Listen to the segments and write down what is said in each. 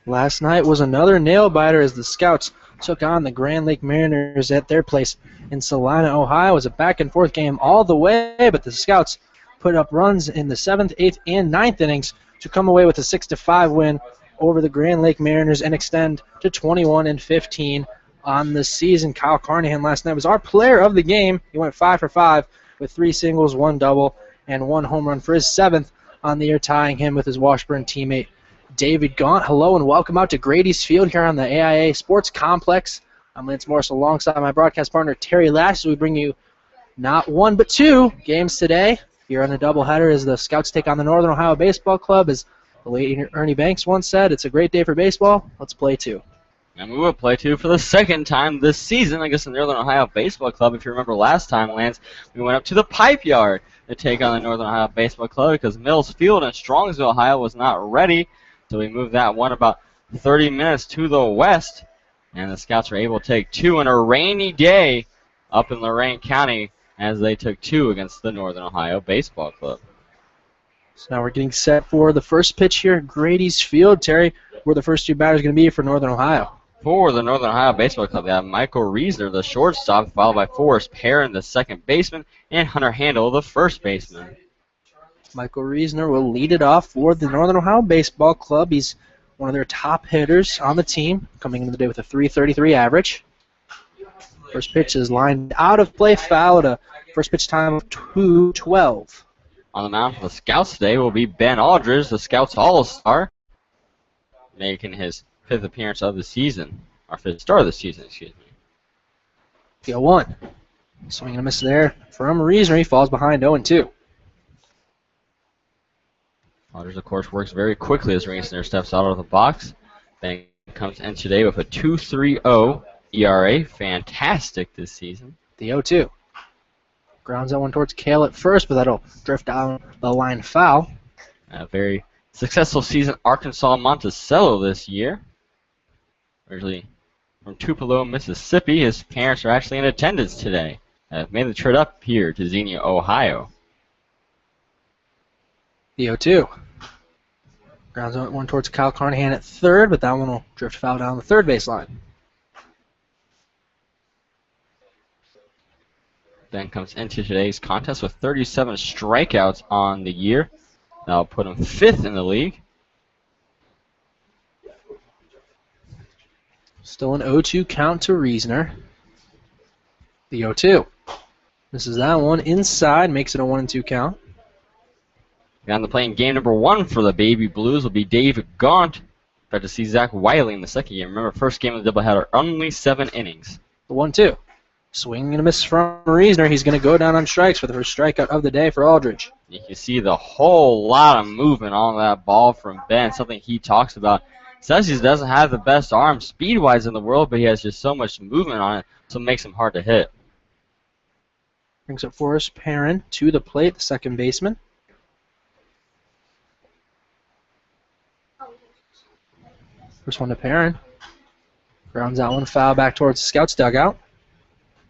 Last night was another nail-biter as the Scouts took on the Grand Lake Mariners at their place in Salina, Ohio. It was a back-and-forth game all the way, but the Scouts put up runs in the 7th, 8th, and 9th innings to come away with a 6-5 win over the Grand Lake Mariners and extend to 21-15 on the season. Kyle Carnahan last night was our player of the game. He went 5 for 5 with 3 singles, 1 double, and 1 home run for his 7th on the year, tying him with his Washburn teammate David Gaunt. Hello and welcome out to Grady's Field here on the AIA Sports Complex. I'm Lance Morris alongside my broadcast partner Terry Lash, so we bring you not one but 2 games today here on the doubleheader as the Scouts take on the Northern Ohio Baseball Club. As the late Ernie Banks once said, it's a great day for baseball. Let's play 2. And we will play 2 for the second time this season against the Northern Ohio Baseball Club. If you remember last time, Lance, we went up to the Pipe Yard to take on the Northern Ohio Baseball Club because Mills Field in Strongsville, Ohio was not ready. So we moved that one about 30 minutes to the west. And the Scouts were able to take 2 on a rainy day up in Lorain County as they took 2 against the Northern Ohio Baseball Club. So now we're getting set for the first pitch here at Grady's Field. Terry, where the first 2 batters going to be for Northern Ohio? For the Northern Ohio Baseball Club, they have Michael Reesner, the shortstop, followed by Forrest Perrin, the second baseman, and Hunter Handel, the first baseman. Michael Reesner will lead it off for the Northern Ohio Baseball Club. He's one of their top hitters on the team, coming into the day with a .333 average. First pitch is lined out of play, foul at a first pitch time of 2:12. On the mound for the Scouts today will be Ben Aldridge, the Scouts All-Star, making his 5th appearance of the season, or 5th start of the season, excuse me. The 0-1. Swing and a miss there from Reesner. He falls behind 0-2. Aldridge, of course, works very quickly as Reesner steps out of the box. Ben comes in today with a 2.30 ERA. Fantastic this season. The 0-2. Grounds that one towards Kale at first, but that'll drift down the line foul. A very successful season, Arkansas Monticello this year. Originally from Tupelo, Mississippi. His parents are actually in attendance today. Have made the trip up here to Xenia, Ohio. The 0-2. Grounds one towards Kyle Carnahan at third, but that one will drift foul down the third baseline. Ben comes into today's contest with 37 strikeouts on the year. That'll put him 5th in the league. Still an 0-2 count to Reesner. The 0-2. This is that one inside, makes it a 1-2 count. On the plate in game number 1 for the Baby Blues will be David Gaunt. Got to see Zach Wiley in the second game. Remember, first game of the doubleheader, only 7 innings. The 1-2. Swing and a miss from Reesner. He's going to go down on strikes for the first strikeout of the day for Aldridge. You can see the whole lot of movement on that ball from Ben, something he talks about. Says he doesn't have the best arm speed-wise in the world, but he has just so much movement on it, so it makes him hard to hit. Brings up Forrest Perrin to the plate, the second baseman. First one to Perrin. Grounds out one, foul back towards the Scouts dugout.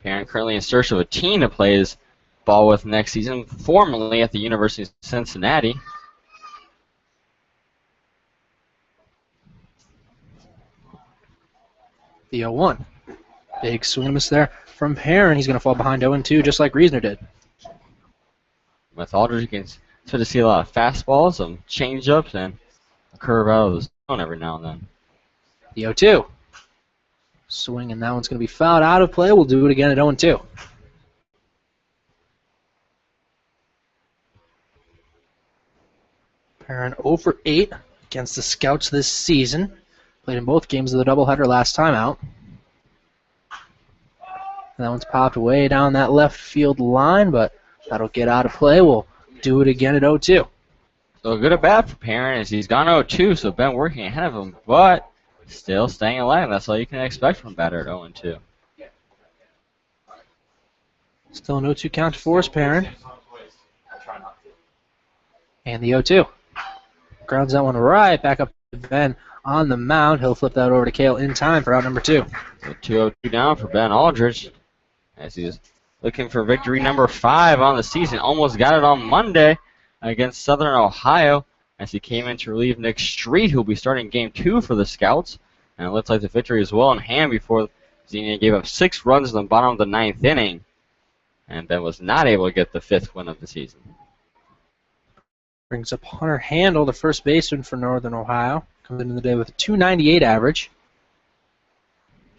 Perrin currently in search of a team to play his ball with next season, formerly at the University of Cincinnati. The 0-1. Big swing and a miss there from Perrin. He's going to fall behind 0-2 just like Reesner did. With Aldridge, you can sort of see a lot of fastballs, some change-ups, and a curve out of the zone every now and then. The 0-2. Swing, and that one's going to be fouled out of play. We'll do it again at 0-2. Perrin 0 for 8 against the Scouts this season. Played in both games of the doubleheader last time out. And that one's popped way down that left field line, but that'll get out of play. We'll do it again at 0-2. So good or bad for Perrin is he's gone 0-2, so Ben working ahead of him, but still staying alive. That's all you can expect from a batter at 0-2. Still an 0-2 count to Forrest Perrin. And the 0-2. Grounds that one right back up to Ben on the mound. He'll flip that over to Kale in time for out number 2. So 2-0 down for Ben Aldridge as he's looking for victory number 5 on the season. Almost got it on Monday against Southern Ohio as he came in to relieve Nick Street, who will be starting game 2 for the Scouts. And it looks like the victory is well in hand before Xenia gave up 6 runs in the bottom of the 9th inning, and then was not able to get the 5th win of the season. Brings up Hunter Handel, the first baseman for Northern Ohio. Comes into the day with a 298 average.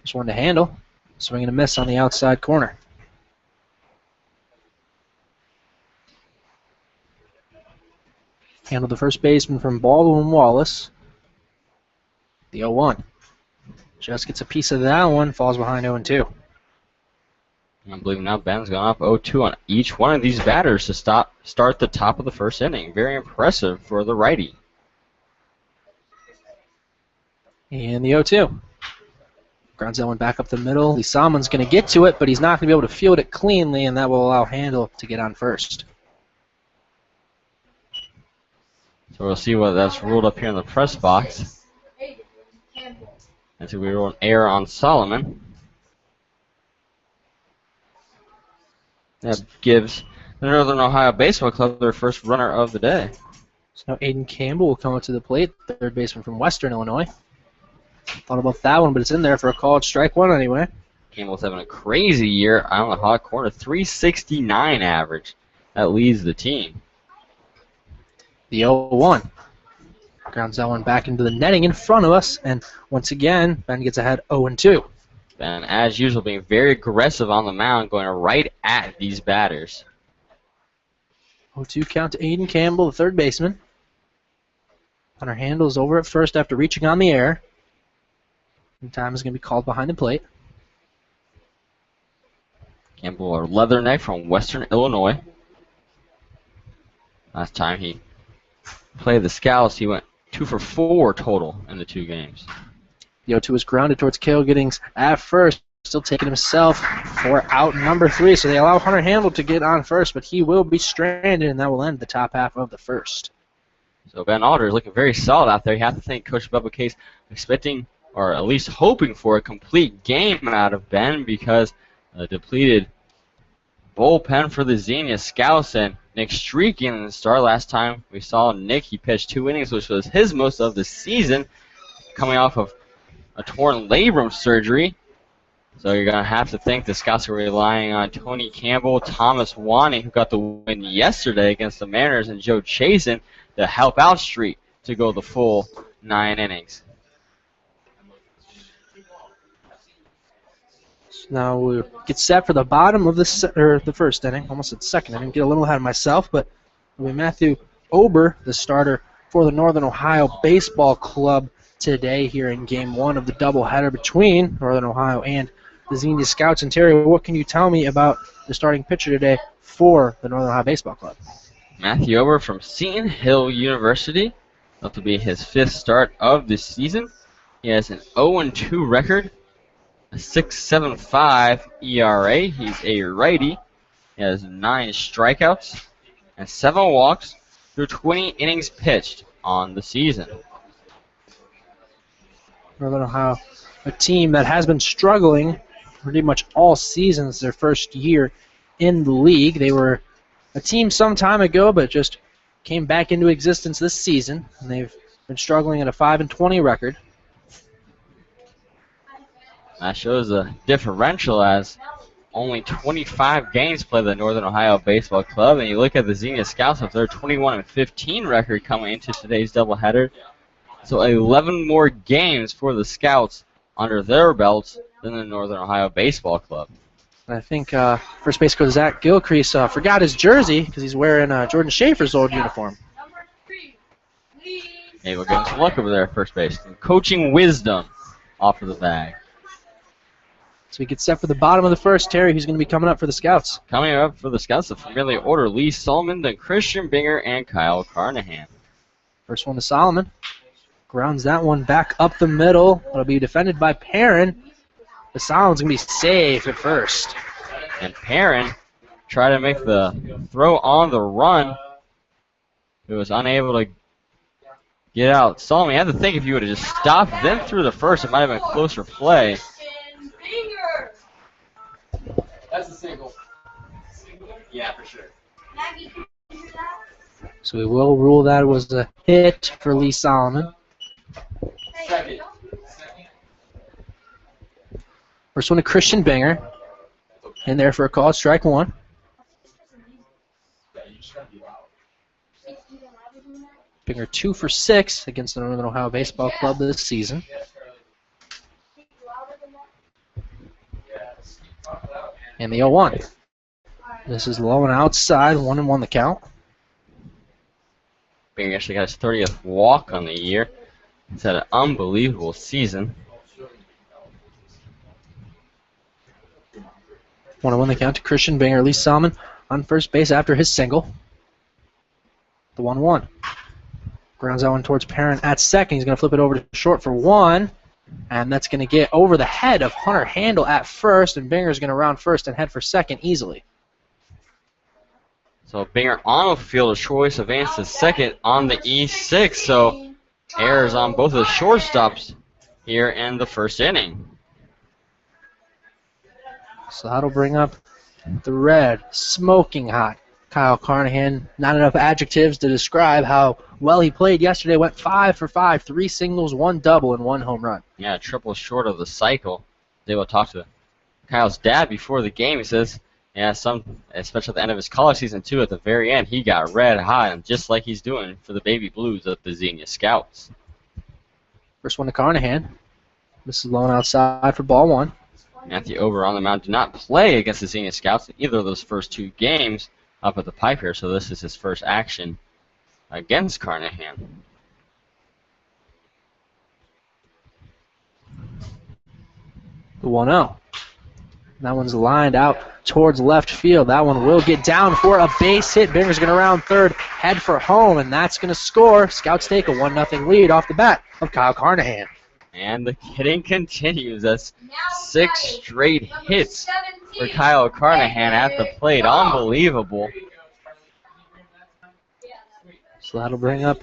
Just one to Handel. Swing and a miss on the outside corner. Handel, the first baseman from Baldwin Wallace. The 0-1. Just gets a piece of that one, falls behind 0-2. I believe now Ben's gone up 0-2 on each one of these batters to start the top of the first inning. Very impressive for the righty. And the 0-2. Grounds that one back up the middle. Lee Salmon's going to get to it, but he's not going to be able to field it cleanly, and that will allow Handel to get on first. So we'll see what that's ruled up here in the press box. And so we roll an error on Solomon. That gives the Northern Ohio Baseball Club their first runner of the day. So now Aiden Campbell will come up to the plate, third baseman from Western Illinois. Thought about that one, but it's in there for a called strike one anyway. Campbell's having a crazy year on the hot corner, 369 average. That leads the team. The 0-1. Grounds that one back into the netting in front of us, and once again, Ben gets ahead 0-2. Ben, as usual, being very aggressive on the mound, going right at these batters. 0-2 count to Aiden Campbell, the third baseman. Hunter Handel is over at first after reaching on the air. And time is going to be called behind the plate. Campbell, a leatherneck from Western Illinois. Last time he played the Scouts, he went 2 for 4 total in the 2 games. The 0-2 is grounded towards Cale Giddings at first. Still taking himself for out number 3. So they allow Hunter Handel to get on first, but he will be stranded, and that will end the top half of the first. So Ben Alder is looking very solid out there. You have to think Coach Bubba Case expecting, or at least hoping for, a complete game out of Ben, because the depleted bullpen for the Xenia Scouts and Nick Street in the start. Last time we saw Nick, he pitched 2 innings, which was his most of the season, coming off of a torn labrum surgery. So you're going to have to think the Scouts are relying on Tony Campbell, Thomas Wanning, who got the win yesterday against the Mariners, and Joe Chasen to help out Street to go the full 9 innings. So now we'll get set for the bottom of the first inning, almost at second. I didn't get a little ahead of myself, but it'll be Matthew Ober, the starter for the Northern Ohio Baseball Club today here in Game 1 of the doubleheader between Northern Ohio and the Xenia Scouts. And Terry, what can you tell me about the starting pitcher today for the Northern Ohio Baseball Club? Matthew Ober from Seton Hill University. That will be his 5th start of the season. He has an 0-2 record, a 6.75 ERA. He's a righty. He has 9 strikeouts and 7 walks through 20 innings pitched on the season. Northern Ohio, a team that has been struggling pretty much all season. It's their first year in the league. They were a team some time ago, but just came back into existence this season, and they've been struggling at a 5-20 record. That shows a differential, as only 25 games played the Northern Ohio Baseball Club, and you look at the Xenia Scouts with their 21-15 record coming into today's doubleheader. So 11 more games for the Scouts under their belts than the Northern Ohio Baseball Club. And I think first base coach Zach Gilcrease forgot his jersey because he's wearing Jordan Schaefer's old uniform. Hey, we're getting some luck over there at first base. Some coaching wisdom off of the bag. So we get set for the bottom of the first. Terry, who's going to be coming up for the Scouts? Coming up for the Scouts, the familiar order: Lee Solomon, then Christian Binger, and Kyle Carnahan. First one to Solomon. Grounds that one back up the middle. It'll be defended by Perrin. The Solomon's going to be safe at first. And Perrin tried to make the throw on the run. He was unable to get out. Solomon, you have to think, if you would have just stopped, then threw the first, it might have been closer play. That's a single. Yeah, for sure. So we will rule that was a hit for Lee Solomon. First one to Christian Binger. In there for a call, strike one. Binger 2 for 6 against the Northern Ohio Baseball Club this season. And the 0-1. This is low and outside, 1-1 the count. Binger actually got his 30th walk on the year. He's had an unbelievable season. 1-1 the count to Christian Binger. Lee Solomon on first base after his single. The 1-1. Grounds that one towards Perrin at second. He's going to flip it over to short for 1. And that's going to get over the head of Hunter Handel at first. And Binger's going to round first and head for second easily. So Binger on a field of choice advanced to second on the E6. So errors on both of the shortstops here in the first inning. So that'll bring up the red, smoking hot Kyle Carnahan. Not enough adjectives to describe how well he played yesterday. Went 5 for 5, 3 singles, 1 double, and 1 home run. Yeah, triple short of the cycle. They will talk to Kyle's dad before the game. He says, yeah, especially at the end of his college season, too, at the very end, he got red hot, and just like he's doing for the Baby Blues of the Xenia Scouts. First one to Carnahan. This is low and outside for ball 1. Matthew Ober on the mound did not play against the Xenia Scouts in either of those first 2 games up at the pipe here, so this is his first action against Carnahan. The 1-0. That one's lined out towards left field. That one will get down for a base hit. Binger's going to round third, head for home, and that's going to score. Scouts take a 1-0 lead off the bat of Kyle Carnahan. And the hitting continues. That's 6 straight hits for Kyle Carnahan at the plate. Unbelievable. So that'll bring up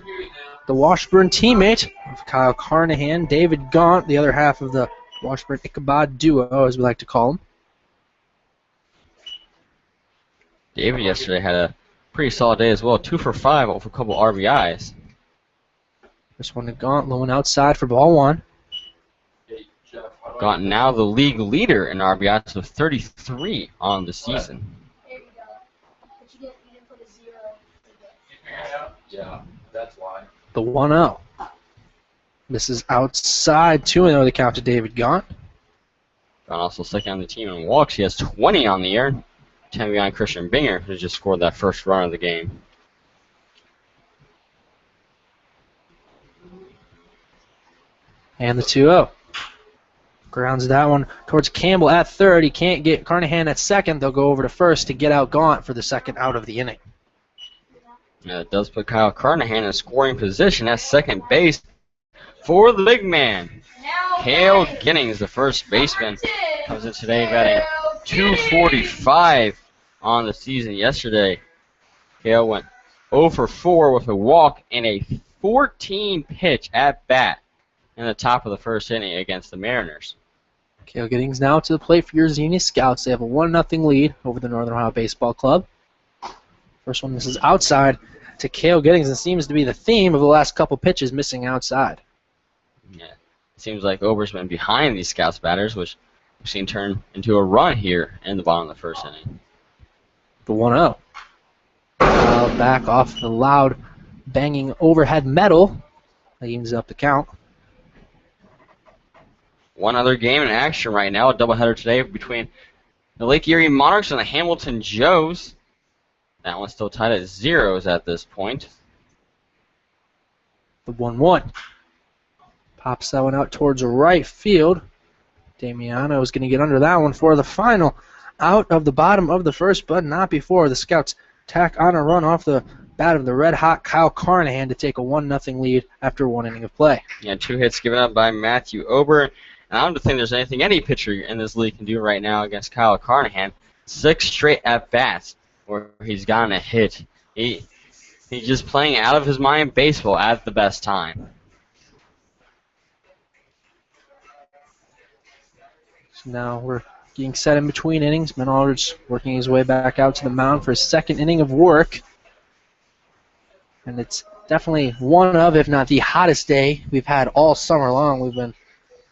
the Washburn teammate of Kyle Carnahan, David Gaunt, the other half of the Washburn-Ichabod duo, as we like to call him. David yesterday had a pretty solid day as well. 2 for 5 off a couple RBIs. First one to Gaunt, low and outside for ball 1. Gaunt now the league leader in RBIs with 33 on the season. There you go. But you didn't put a 0. Yeah, that's why. The 1-0. This is outside, 2-0 the count to David Gaunt. Gaunt also second on the team in walks. He has 20 on the year. 10 behind Christian Binger, who just scored that first run of the game. And the 2-0. Grounds that one towards Campbell at third. He can't get Carnahan at second. They'll go over to first to get out Gaunt for the second out of the inning. Yeah, it does put Kyle Carnahan in scoring position at second base for the big man. Cale Ginnings, the first baseman, comes in today batting .245 on the season yesterday. Cale went 0 for 4 with a walk and a 14-pitch at bat in the top of the first inning against the Mariners. Cale Giddings now to the plate for your Xenia Scouts. They have a 1-0 lead over the Northern Ohio Baseball Club. First one, this is outside to Cale Giddings, and seems to be the theme of the last couple pitches, missing outside. Yeah, it seems like Ober's been behind these Scouts batters, which we've seen turn into a run here in the bottom of the first inning. The 1-0. Back off the loud banging overhead metal. That evens up the count. One other game in action right now, a doubleheader today between the Lake Erie Monarchs and the Hamilton Joes. That one's still tied at 0s at this point. The 1-1. Pops that one out towards right field. Damiano is going to get under that one for the final out of the bottom of the first, but not before the Scouts tack on a run off the bat of the red-hot Kyle Carnahan to take a 1-0 lead after 1 inning of play. Yeah, 2 hits given up by Matthew Ober. And I don't think there's anything any pitcher in this league can do right now against Kyle Carnahan. 6 straight at-bats where he's gotten a hit. He's just playing out of his mind baseball at the best time. So now we're getting set in between innings. Ben Aldridge working his way back out to the mound for his second inning of work. And it's definitely one of, if not the hottest day we've had all summer long. We've been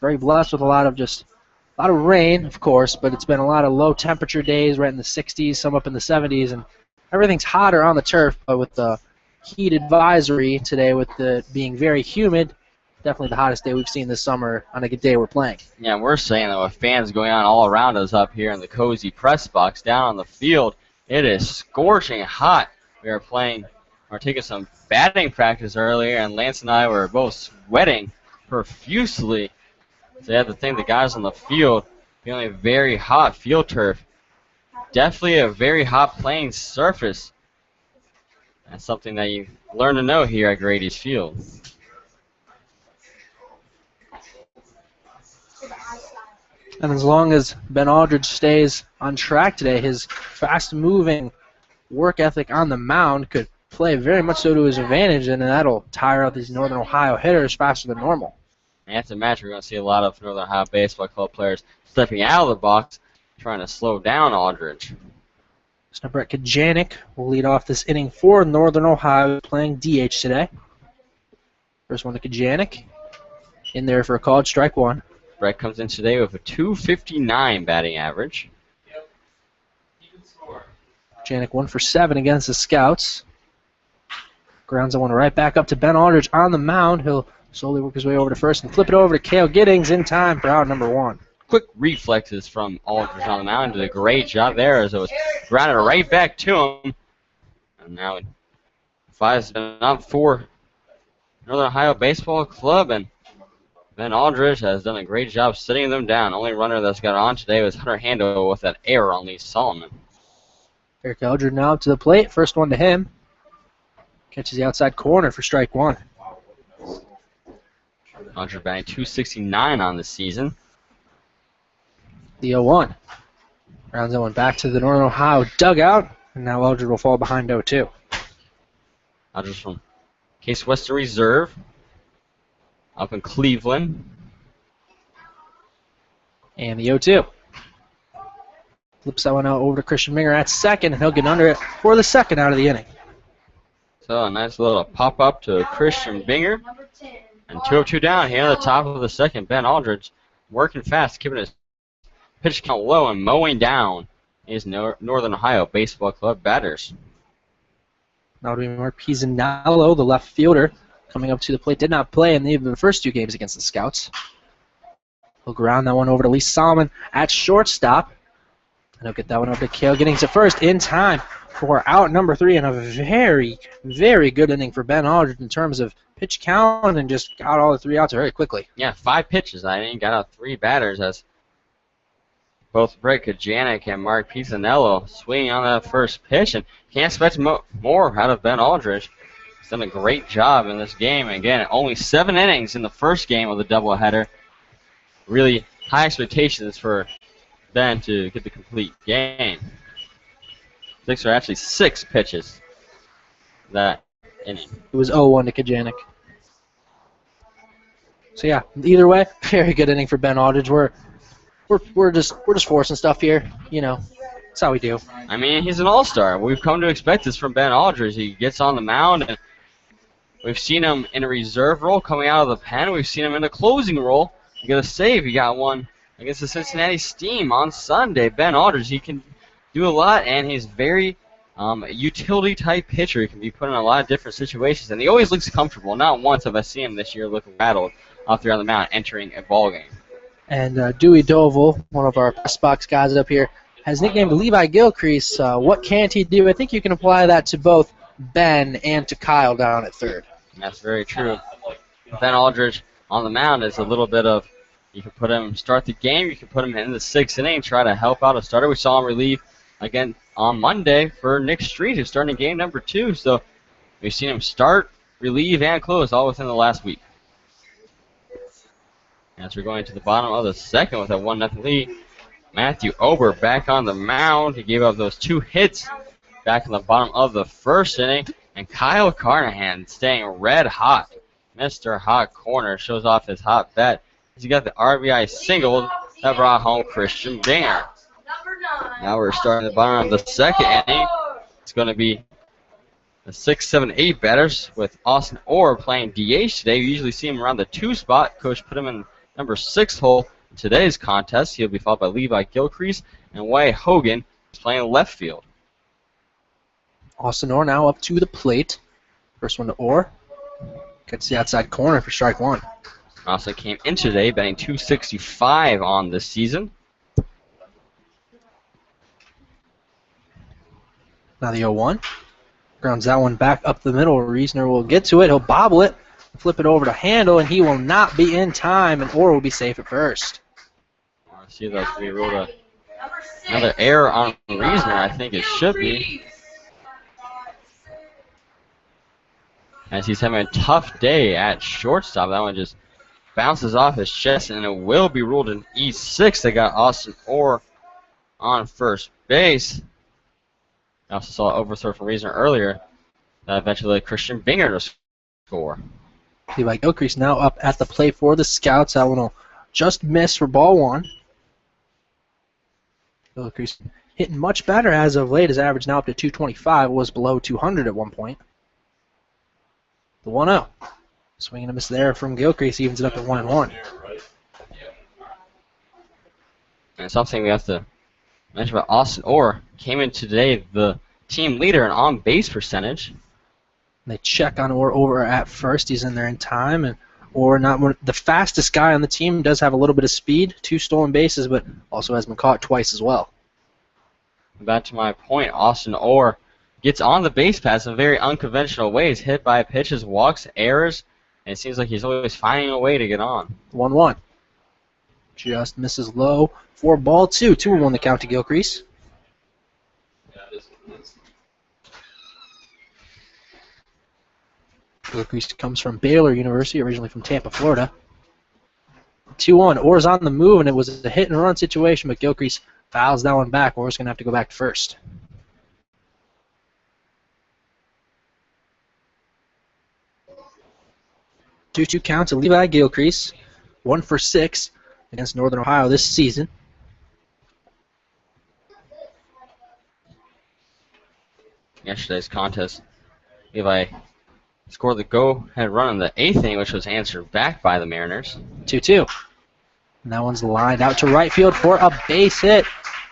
very blessed with a lot of rain, of course, but it's been a lot of low temperature days, right in the 60s, some up in the 70s, and everything's hotter on the turf. But with the heat advisory today, with the being very humid, definitely the hottest day we've seen this summer on a good day we're playing. Yeah, we're saying that with fans going on all around us up here in the cozy press box down on the field, it is scorching hot. We are taking some batting practice earlier, and Lance and I were both sweating profusely. So you have to think the guys on the field feeling a very hot field turf. Definitely a very hot playing surface. That's something that you learn to know here at Grady's Field. And as long as Ben Aldridge stays on track today, his fast-moving work ethic on the mound could play very much so to his advantage, and that'll tire out these Northern Ohio hitters faster than normal. And after the match, we're going to see a lot of Northern Ohio Baseball Club players stepping out of the box, trying to slow down Aldridge. So Brett Kajanik will lead off this inning for Northern Ohio, playing DH today. First one to Kajanik. In there for a called strike one. Brett comes in today with a .259 batting average. Janik 1 for 7 against the Scouts. Grounds that one right back up to Ben Aldridge on the mound. He'll slowly work his way over to first and flip it over to Cale Giddings in time for out number 1. Quick reflexes from Aldridge on the mound. Did a great job there as it was grounded right back to him. And now 5's been up for Northern Ohio Baseball Club, and Ben Aldridge has done a great job sitting them down. Only runner that's got on today was Hunter Handel with that error on Lee Solomon. Eric Eldred now up to the plate. First one to him. Catches the outside corner for strike 1. Aldridge batting .269 on the season. The 0-1. Rounds that one back to the Northern Ohio dugout, and now Eldred will fall behind 0-2. Aldridge from Case Western Reserve up in Cleveland. And the 0-2. Flips that one out over to Christian Minger at second, and he'll get under it for the second out of the inning. So a nice little pop-up to Christian Binger. And 2-2 down here at the top of the second. Ben Aldridge working fast, keeping his pitch count low and mowing down his Northern Ohio Baseball Club batters. Now to be Mark Pizzanello, the left fielder, coming up to the plate. Did not play in the first 2 games against the Scouts. He'll ground that one over to Lee Solomon at shortstop. And he'll get that one over to Cale Giddings at first in time for out number 3, and a very, very good inning for Ben Aldridge in terms of pitch count, and just got all the 3 outs very quickly. Yeah, 5 pitches. I think got out 3 batters as both Brett Kajanik and Mark Pizzanello swinging on that first pitch, and can't expect more out of Ben Aldridge. He's done a great job in this game. Again, only 7 innings in the first game of the doubleheader. Really high expectations for Ben to get the complete game. 6 pitches that inning. It was 0-1 to Kajanik. So yeah, either way, very good inning for Ben Aldridge. We're just forcing stuff here, you know. That's how we do. I mean, he's an all-star. We've come to expect this from Ben Aldridge. He gets on the mound, and we've seen him in a reserve role coming out of the pen. We've seen him in a closing role. He got a save. He got one against the Cincinnati Steam on Sunday. Ben Aldridge, he can do a lot, and he's very utility-type pitcher. He can be put in a lot of different situations, and he always looks comfortable. Not once have I seen him this year looking rattled out there on the mound entering a ball game. And Dewey Doval, one of our press box guys up here, has nicknamed Levi Gilcrease. What can't he do? I think you can apply that to both Ben and to Kyle down at third. That's very true. Ben Aldridge on the mound is a little bit of, you can put him start the game, you can put him in the 6th inning, try to help out a starter. We saw him relieve again on Monday for Nick Street, who's starting game number 2. So we've seen him start, relieve, and close all within the last week. As we're going to the bottom of the second with a 1-0 lead, Matthew Ober back on the mound. He gave up those 2 hits back in the bottom of the first inning. And Kyle Carnahan staying red hot. Mr. Hot Corner shows off his hot bat as he got the RBI single that brought home Christian Binger. Now we're starting the bottom of the second inning. It's going to be The 6, 7, 8 batters with Austin Orr playing DH today. You usually see him around the 2 spot. Coach put him in number 6 hole in today's contest. He'll be followed by Levi Gilcrease and Wyatt Hogan, who's playing left field. Austin Orr now up to the plate. First one to Orr. Gets the outside corner for strike one. Also came in today batting .265 on this season. Now the 0-1. Grounds that one back up the middle. Reasoner will get to it. He'll bobble it, flip it over to Handle, and he will not be in time, and Orr will be safe at first. I see that's going to be ruled another error on Reasoner. I think it should be. As he's having a tough day at shortstop. That one just bounces off his chest, and it will be ruled an E6. They got Austin Orr on first base. I also saw an overthrow from Reasoner earlier that eventually led Christian Binger to score. Levi Gilcrease now up at the plate for the Scouts. That one will just miss for ball one. Gilcrease hitting much better as of late. His average now up to 225. It was below 200 at one point. The 1-0. Swing and a miss there from Gilcrease. Evens it up at 1-1. And something we have to mention about Austin Orr. Came in today the team leader in on-base percentage. They check on Orr over at first. He's in there in time. And Orr, not the fastest guy on the team, does have a little bit of speed. 2 stolen bases, but also has been caught twice as well. Back to my point, Austin Orr gets on the base paths in very unconventional ways. Hit by pitches, walks, errors, and it seems like he's always finding a way to get on. 1-1. Just misses low for ball 2. 2-1 the count to Gilcrease. Gilcrease comes from Baylor University, originally from Tampa, Florida. 2-1. Orr's on the move, and it was a hit-and-run situation, but Gilcrease fouls that one back. Orr's going to have to go back to first. 2-2 count to Levi Gilcrease. 1 for 6 against Northern Ohio this season. Yesterday's contest, Levi scored the go-ahead run in the 8th inning, which was answered back by the Mariners. 2-2. And that one's lined out to right field for a base hit.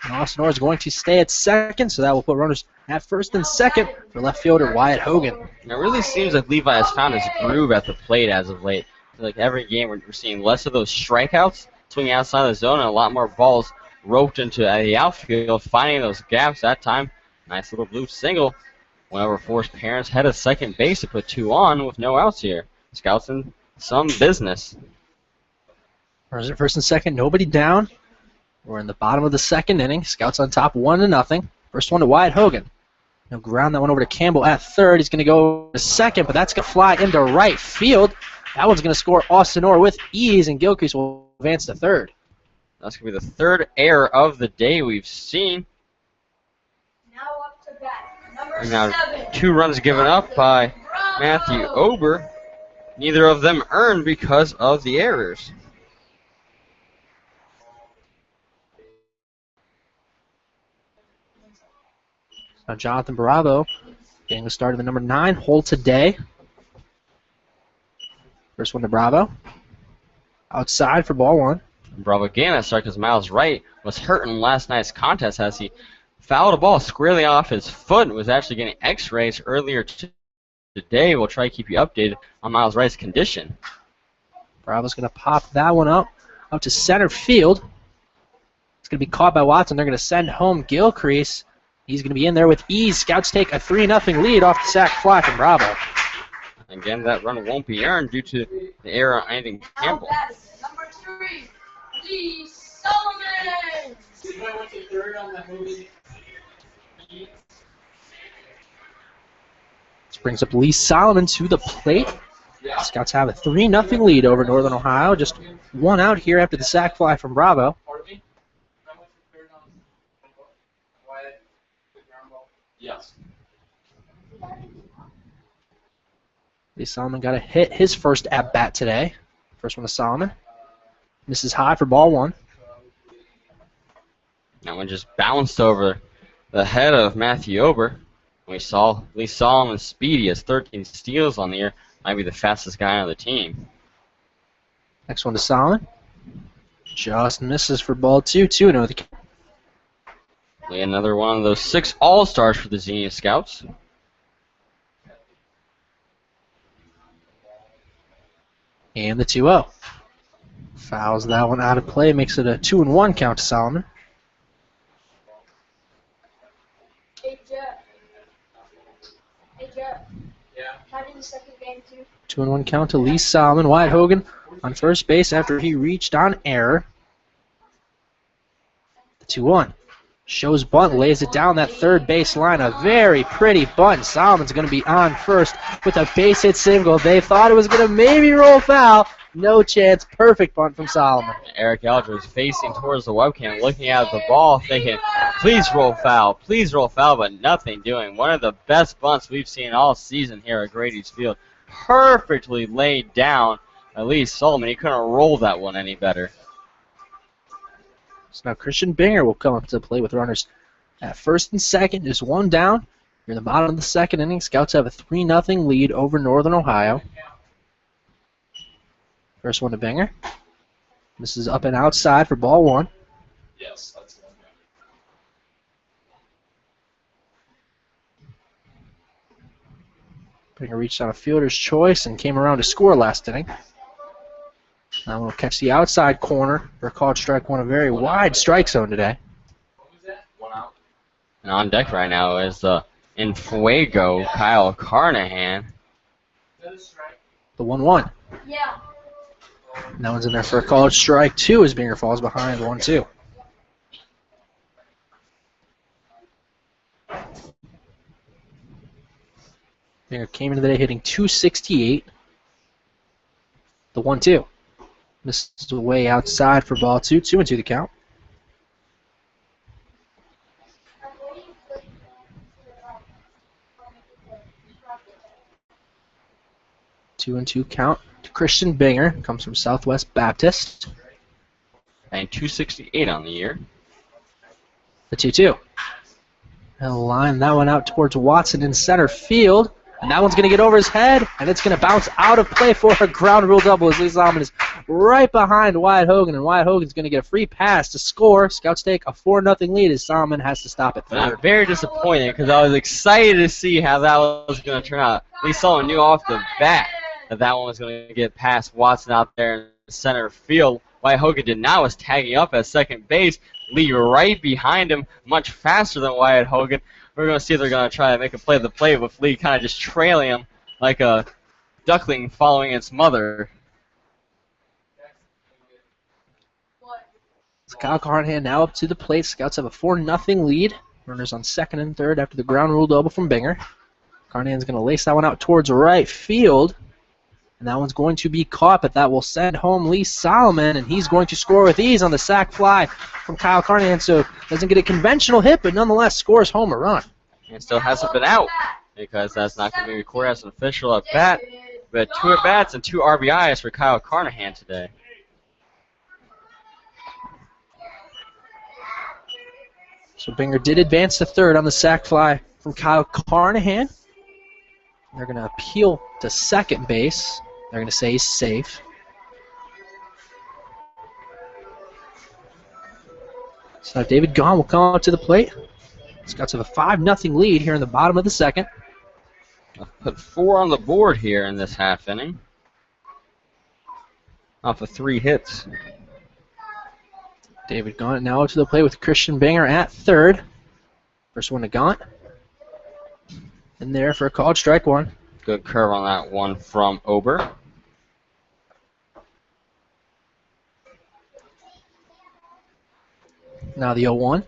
And Austin Orr is going to stay at second, so that will put runners at first and second for left fielder Wyatt Hogan. And it really seems like Levi has found his groove at the plate as of late. I feel like every game we're seeing less of those strikeouts, swinging outside the zone, and a lot more balls roped into the outfield, finding those gaps that time. Nice little blue single. Went over Forrest Parents, head of second base to put 2 on with no outs here. Scouts in some business. Runners at first and second, nobody down. We're in the bottom of the second inning. Scouts on top 1-0. First one to Wyatt Hogan. He'll ground that one over to Campbell at third. He's going to go to second, but that's going to fly into right field. That one's going to score Austin Orr with ease, and Gilcrease will advance to third. That's going to be the 3rd error of the day we've seen. Now up to bat. Number And now 7. 2 runs given up by Matthew Ober. Neither of them earned because of the errors. Now Jonathan Bravo getting the start of the number 9 hole today. First one to Bravo. Outside for ball 1. Bravo again at start because Miles Wright was hurt in last night's contest as he fouled a ball squarely off his foot and was actually getting x-rays earlier today. We'll try to keep you updated on Miles Wright's condition. Bravo's going to pop that one up to center field. It's going to be caught by Watson. They're going to send home Gilcrease. He's going to be in there with ease. Scouts take a 3-0 lead off the sac fly from Bravo. Again, that run won't be earned due to the error on Anthony Campbell. Number 3, Lee Solomon. This brings up Lee Solomon to the plate. Scouts have a 3-0 lead over Northern Ohio. Just 1 out here after the sac fly from Bravo. Yes. Lee Solomon got to hit his first at-bat today. First one to Solomon. Misses high for ball 1. That one just bounced over the head of Matthew Ober. We saw Lee Solomon speedy, has 13 steals on the year. Might be the fastest guy on the team. Next one to Solomon. Just misses for ball 2. 2-0 the count. Another one of those 6 All-Stars for the Xenia Scouts. And the 2-0. Fouls that one out of play, makes it a 2-1 count to Solomon. Hey, Jeff. Hey, Jeff. Yeah. How did the second game too? 2-1 count to Lee Solomon. Wyatt Hogan on first base after he reached on error. The 2-1. Shows bunt, lays it down that third base line. A very pretty bunt. Solomon's going to be on first with a base hit single. They thought it was going to maybe roll foul. No chance. Perfect bunt from Solomon. Eric Alger is facing towards the webcam, looking at the ball, thinking, please roll foul, but nothing doing. One of the best bunts we've seen all season here at Grady's Field. Perfectly laid down. At least Solomon, he couldn't roll that one any better. So now Christian Binger will come up to the plate with runners at first and second. Just one down. You're in the bottom of the second inning. Scouts have a 3-0 lead over Northern Ohio. First one to Binger. This is up and outside for ball 1. Yes, that's the one. Binger reached on a fielder's choice and came around to score last inning. Now we'll catch the outside corner for a called strike one, a very wide strike zone today. What was that? 1 out. And on deck right now is in fuego, Kyle Carnahan. Is that a strike? The 1-1. Yeah. And that one's in there for a called strike 2 as Binger falls behind 1-2. Binger came into the day hitting .268. The 1-2. This is way outside for ball 2. 2-2 the count. Two and 2 count to Christian Binger. Comes from Southwest Baptist. And 268 on the year. The 2-2. He'll line that one out towards Watson in center field. And that one's going to get over his head, and it's going to bounce out of play for a ground rule double as Lee Solomon is right behind Wyatt Hogan, and Wyatt Hogan's going to get a free pass to score. Scouts take a 4-0 lead as Solomon has to stop it. But I'm very disappointed because I was excited to see how that was going to turn out. Lee Solomon knew off the bat that one was going to get past Watson out there in center field. Wyatt Hogan did not, was tagging up at second base. Lee right behind him, much faster than Wyatt Hogan. We're going to see if they're going to try to make a play of the play with Lee kind of just trailing him like a duckling following its mother. Kyle Carnahan now up to the plate. Scouts have a 4-0 lead. Runners on second and third after the ground rule double from Binger. Carnahan's going to lace that one out towards right field. And that one's going to be caught, but that will send home Lee Solomon, and he's going to score with ease on the sac fly from Kyle Carnahan. So doesn't get a conventional hit, but nonetheless scores home a run. And still hasn't been out because that's not going to be recorded as an official at bat. But 2 at bats and 2 RBIs for Kyle Carnahan today. So Binger did advance to third on the sac fly from Kyle Carnahan. They're going to appeal to second base. They're going to say he's safe. So David Gahn will come up to the plate. Scouts have a 5-0 lead here in the bottom of the second. I've put 4 on the board here in this half inning. Off of 3 hits. David Gaunt now up to the plate with Christian Binger at third. First one to Gaunt. In there for a called strike 1. Good curve on that one from Ober. Now the 0-1.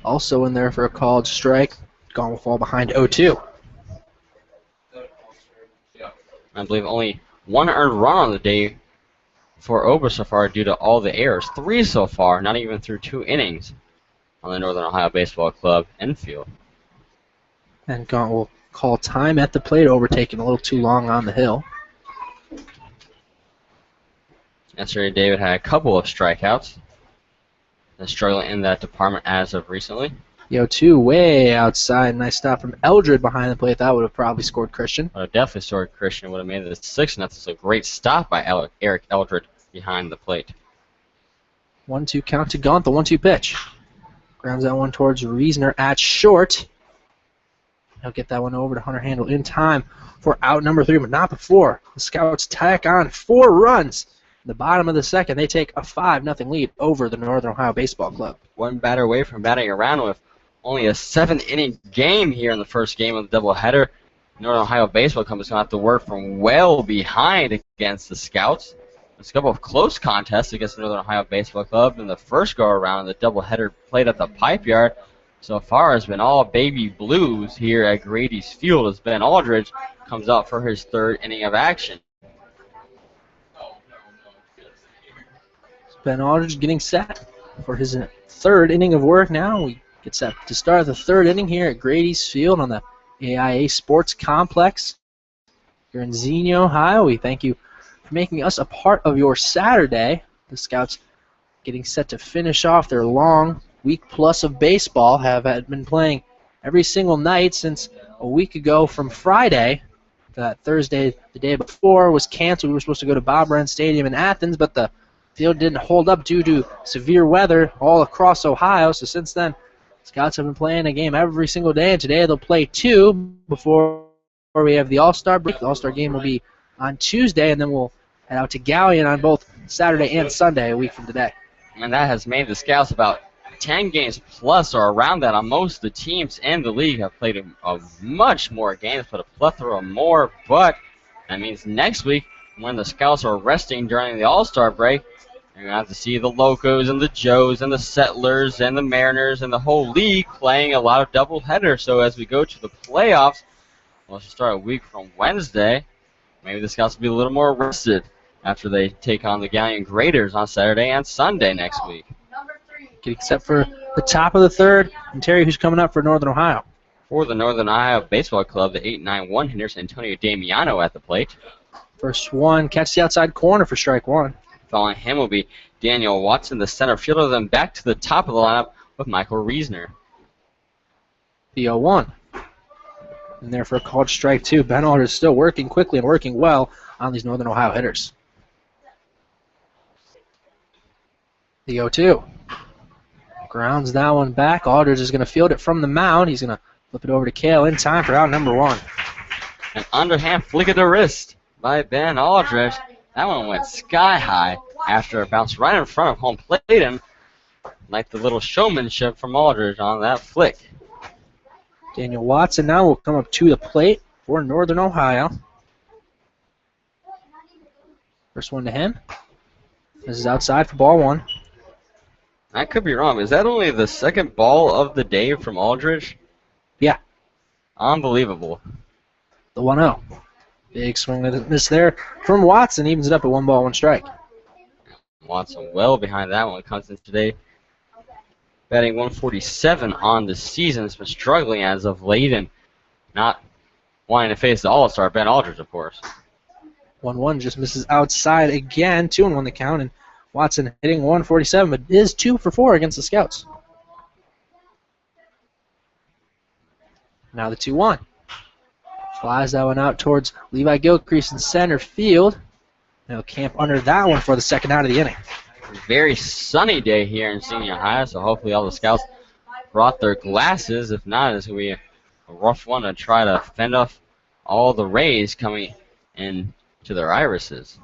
Also in there for a called strike. Gaunt will fall behind 0-2. I believe only 1 earned run on the day for Ober so far due to all the errors. 3 so far, not even through 2 innings on the Northern Ohio Baseball Club infield. And Gaunt will call time at the plate, overtaking a little too long on the hill. Yesterday, David had a couple of strikeouts. Been struggling in that department as of recently. The 0-2 way outside. Nice stop from Eldred behind the plate. That would have probably scored Christian. Would have definitely scored Christian. Would have made it 6-0. It's a great stop by Eric Eldred behind the plate. 1-2 count to Gaunt. The 1-2 pitch. Grounds that one towards Reesner at short. He'll get that one over to Hunter Handel in time for out number 3, but not before. The Scouts tack on 4 runs. In the bottom of the second, they take a 5-0 lead over the Northern Ohio Baseball Club. One batter away from batting around with only a 7th-inning game here in the first game of the doubleheader. Northern Ohio Baseball Club is going to have to work from well behind against the Scouts. There's a couple of close contests against the Northern Ohio Baseball Club in the first go-around. The doubleheader played at the Pipe Yard so far has been all baby blues here at Grady's Field as Ben Aldridge comes out for his 3rd inning of action. Ben Aldridge getting set for his 3rd inning of work now. We get set to start the 3rd inning here at Grady's Field on the AIA Sports Complex here in Xenia, Ohio. We thank you for making us a part of your Saturday. The Scouts getting set to finish off their long week plus of baseball, have been playing every single night since a week ago from Friday. That Thursday, the day before, was canceled. We were supposed to go to Bob Wren Stadium in Athens, but the field didn't hold up due to severe weather all across Ohio. So since then, Scouts have been playing a game every single day, and today they'll play 2 before we have the All-Star break. The All-Star game will be on Tuesday, and then we'll head out to Galleon on both Saturday and Sunday, a week from today. And that has made the Scouts about 10 games plus or around that on most of the teams in the league have played a much more games, but a plethora more. But that means next week, when the Scouts are resting during the All-Star break, you're going to have to see the Locos and the Joes and the Settlers and the Mariners and the whole league playing a lot of doubleheaders. So as we go to the playoffs, we'll start a week from Wednesday. Maybe the Scouts will be a little more rested after they take on the Galleon Graders on Saturday and Sunday next week. Getting set for the top of the 3rd, and Terry, who's coming up for Northern Ohio. For the Northern Ohio Baseball Club, the 8-9-1 hitters, Antonio Damiano at the plate. First one, catch the outside corner for strike 1. Following him will be Daniel Watson, the center fielder, then back to the top of the lineup with Michael Reesner. The 0-1. And there for a called strike 2. Ben Aldridge is still working quickly and working well on these Northern Ohio hitters. The 0-2. Grounds that one back. Aldridge is going to field it from the mound. He's going to flip it over to Kale in time for out number 1. An underhand flick of the wrist by Ben Aldridge. That one went sky high after it bounced right in front of home plate, and like the little showmanship from Aldridge on that flick. Daniel Watson now will come up to the plate for Northern Ohio. First one to him. This is outside for ball 1. I could be wrong. Is that only the 2nd ball of the day from Aldridge? Yeah. Unbelievable. The 1-0. Big swing and a miss there from Watson. Evens it up at 1 ball, 1 strike. Watson well behind that one. Comes in today batting 147 on the season. Has been struggling as of late and not wanting to face the All-Star Ben Aldridge, of course. 1-1 just misses outside again. 2-1 the count, and Watson hitting 147, but is 2 for 4 against the Scouts. Now the 2-1. Flies that one out towards Levi Gilcrease in center field. They'll camp under that one for the 2nd out of the inning. Very sunny day here in Xenia, Ohio, so hopefully all the Scouts brought their glasses. If not, it's going to be a rough one to try to fend off all the rays coming in to their irises.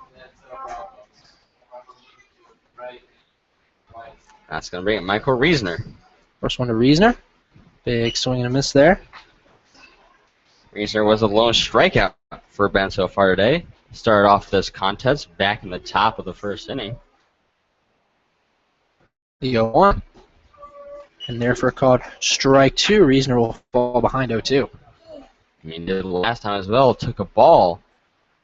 That's going to bring it Michael Reesner. First one to Reesner. Big swing and a miss there. Reesner was a lone strikeout for Ben so far today. Started off this contest back in the top of the 1st inning. The 0-1. And therefore called strike 2. Reesner will fall behind 0-2. He did last time as well. Took a ball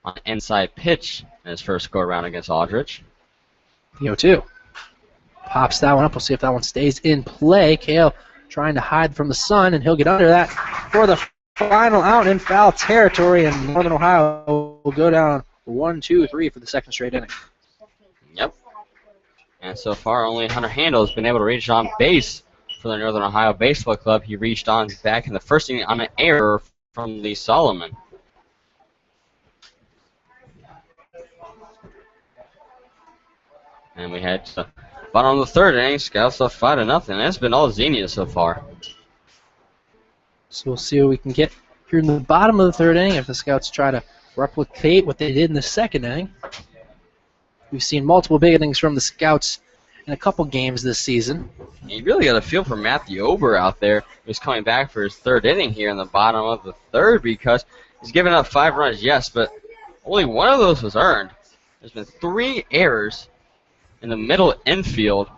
on an inside pitch in his first go-around against Aldridge. The 0-2. Pops that one up. We'll see if that one stays in play. Kale trying to hide from the sun, and he'll get under that for the final out in foul territory, and Northern Ohio will go down 1-2-3 for the 2nd straight inning. Yep. And so far, only Hunter Handel has been able to reach on base for the Northern Ohio Baseball Club. He reached on back in the first inning on an error from Lee Solomon. And we had to bottom of the third inning, Scouts up 5-0. That's been all Xenia so far. So we'll see what we can get here in the bottom of the third inning if the Scouts try to replicate what they did in the second inning. We've seen multiple big innings from the Scouts in a couple games this season. You really got a feel for Matthew Ober out there, who's coming back for his third inning here in the bottom of the third, because he's given up 5 runs, yes, but only one of those was earned. There's been 3 errors in the middle infield,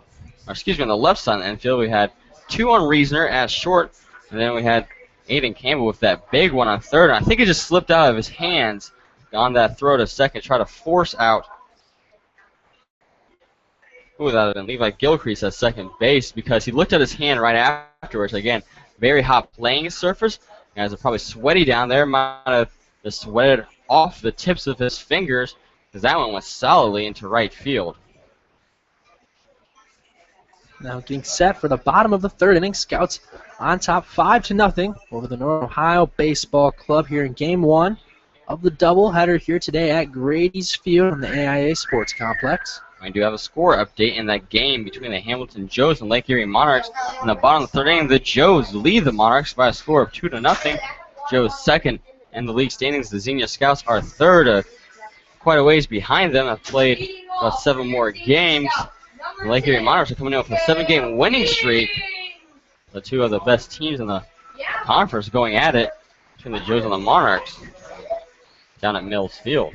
or excuse me, on the left side of the infield. We had 2 on Reasoner at short, and then we had Aiden Campbell with that big one on third. And I think it just slipped out of his hands on that throw to second, try to force out. Ooh, that would have been Levi Gilcrease at second base, because he looked at his hand right afterwards. Again, very hot playing surface. Guys are probably sweaty down there. Might have just sweated off the tips of his fingers, because that one went solidly into right field. Now getting set for the bottom of the third inning. Scouts on top 5-0 over the Northern Ohio Baseball Club here in Game 1 of the doubleheader here today at Grady's Field in the AIA Sports Complex. We do have a score update in that game between the Hamilton Joes and Lake Erie Monarchs. In the bottom of the third inning, the Joes lead the Monarchs by a score of 2-0. Joes second in the league standings. The Xenia Scouts are third, quite a ways behind them. Have played about 7 more games. The Lake Erie Monarchs are coming in with a 7-game winning streak. The 2 of the best teams in the conference going at it between the Joes and the Monarchs down at Mills Field.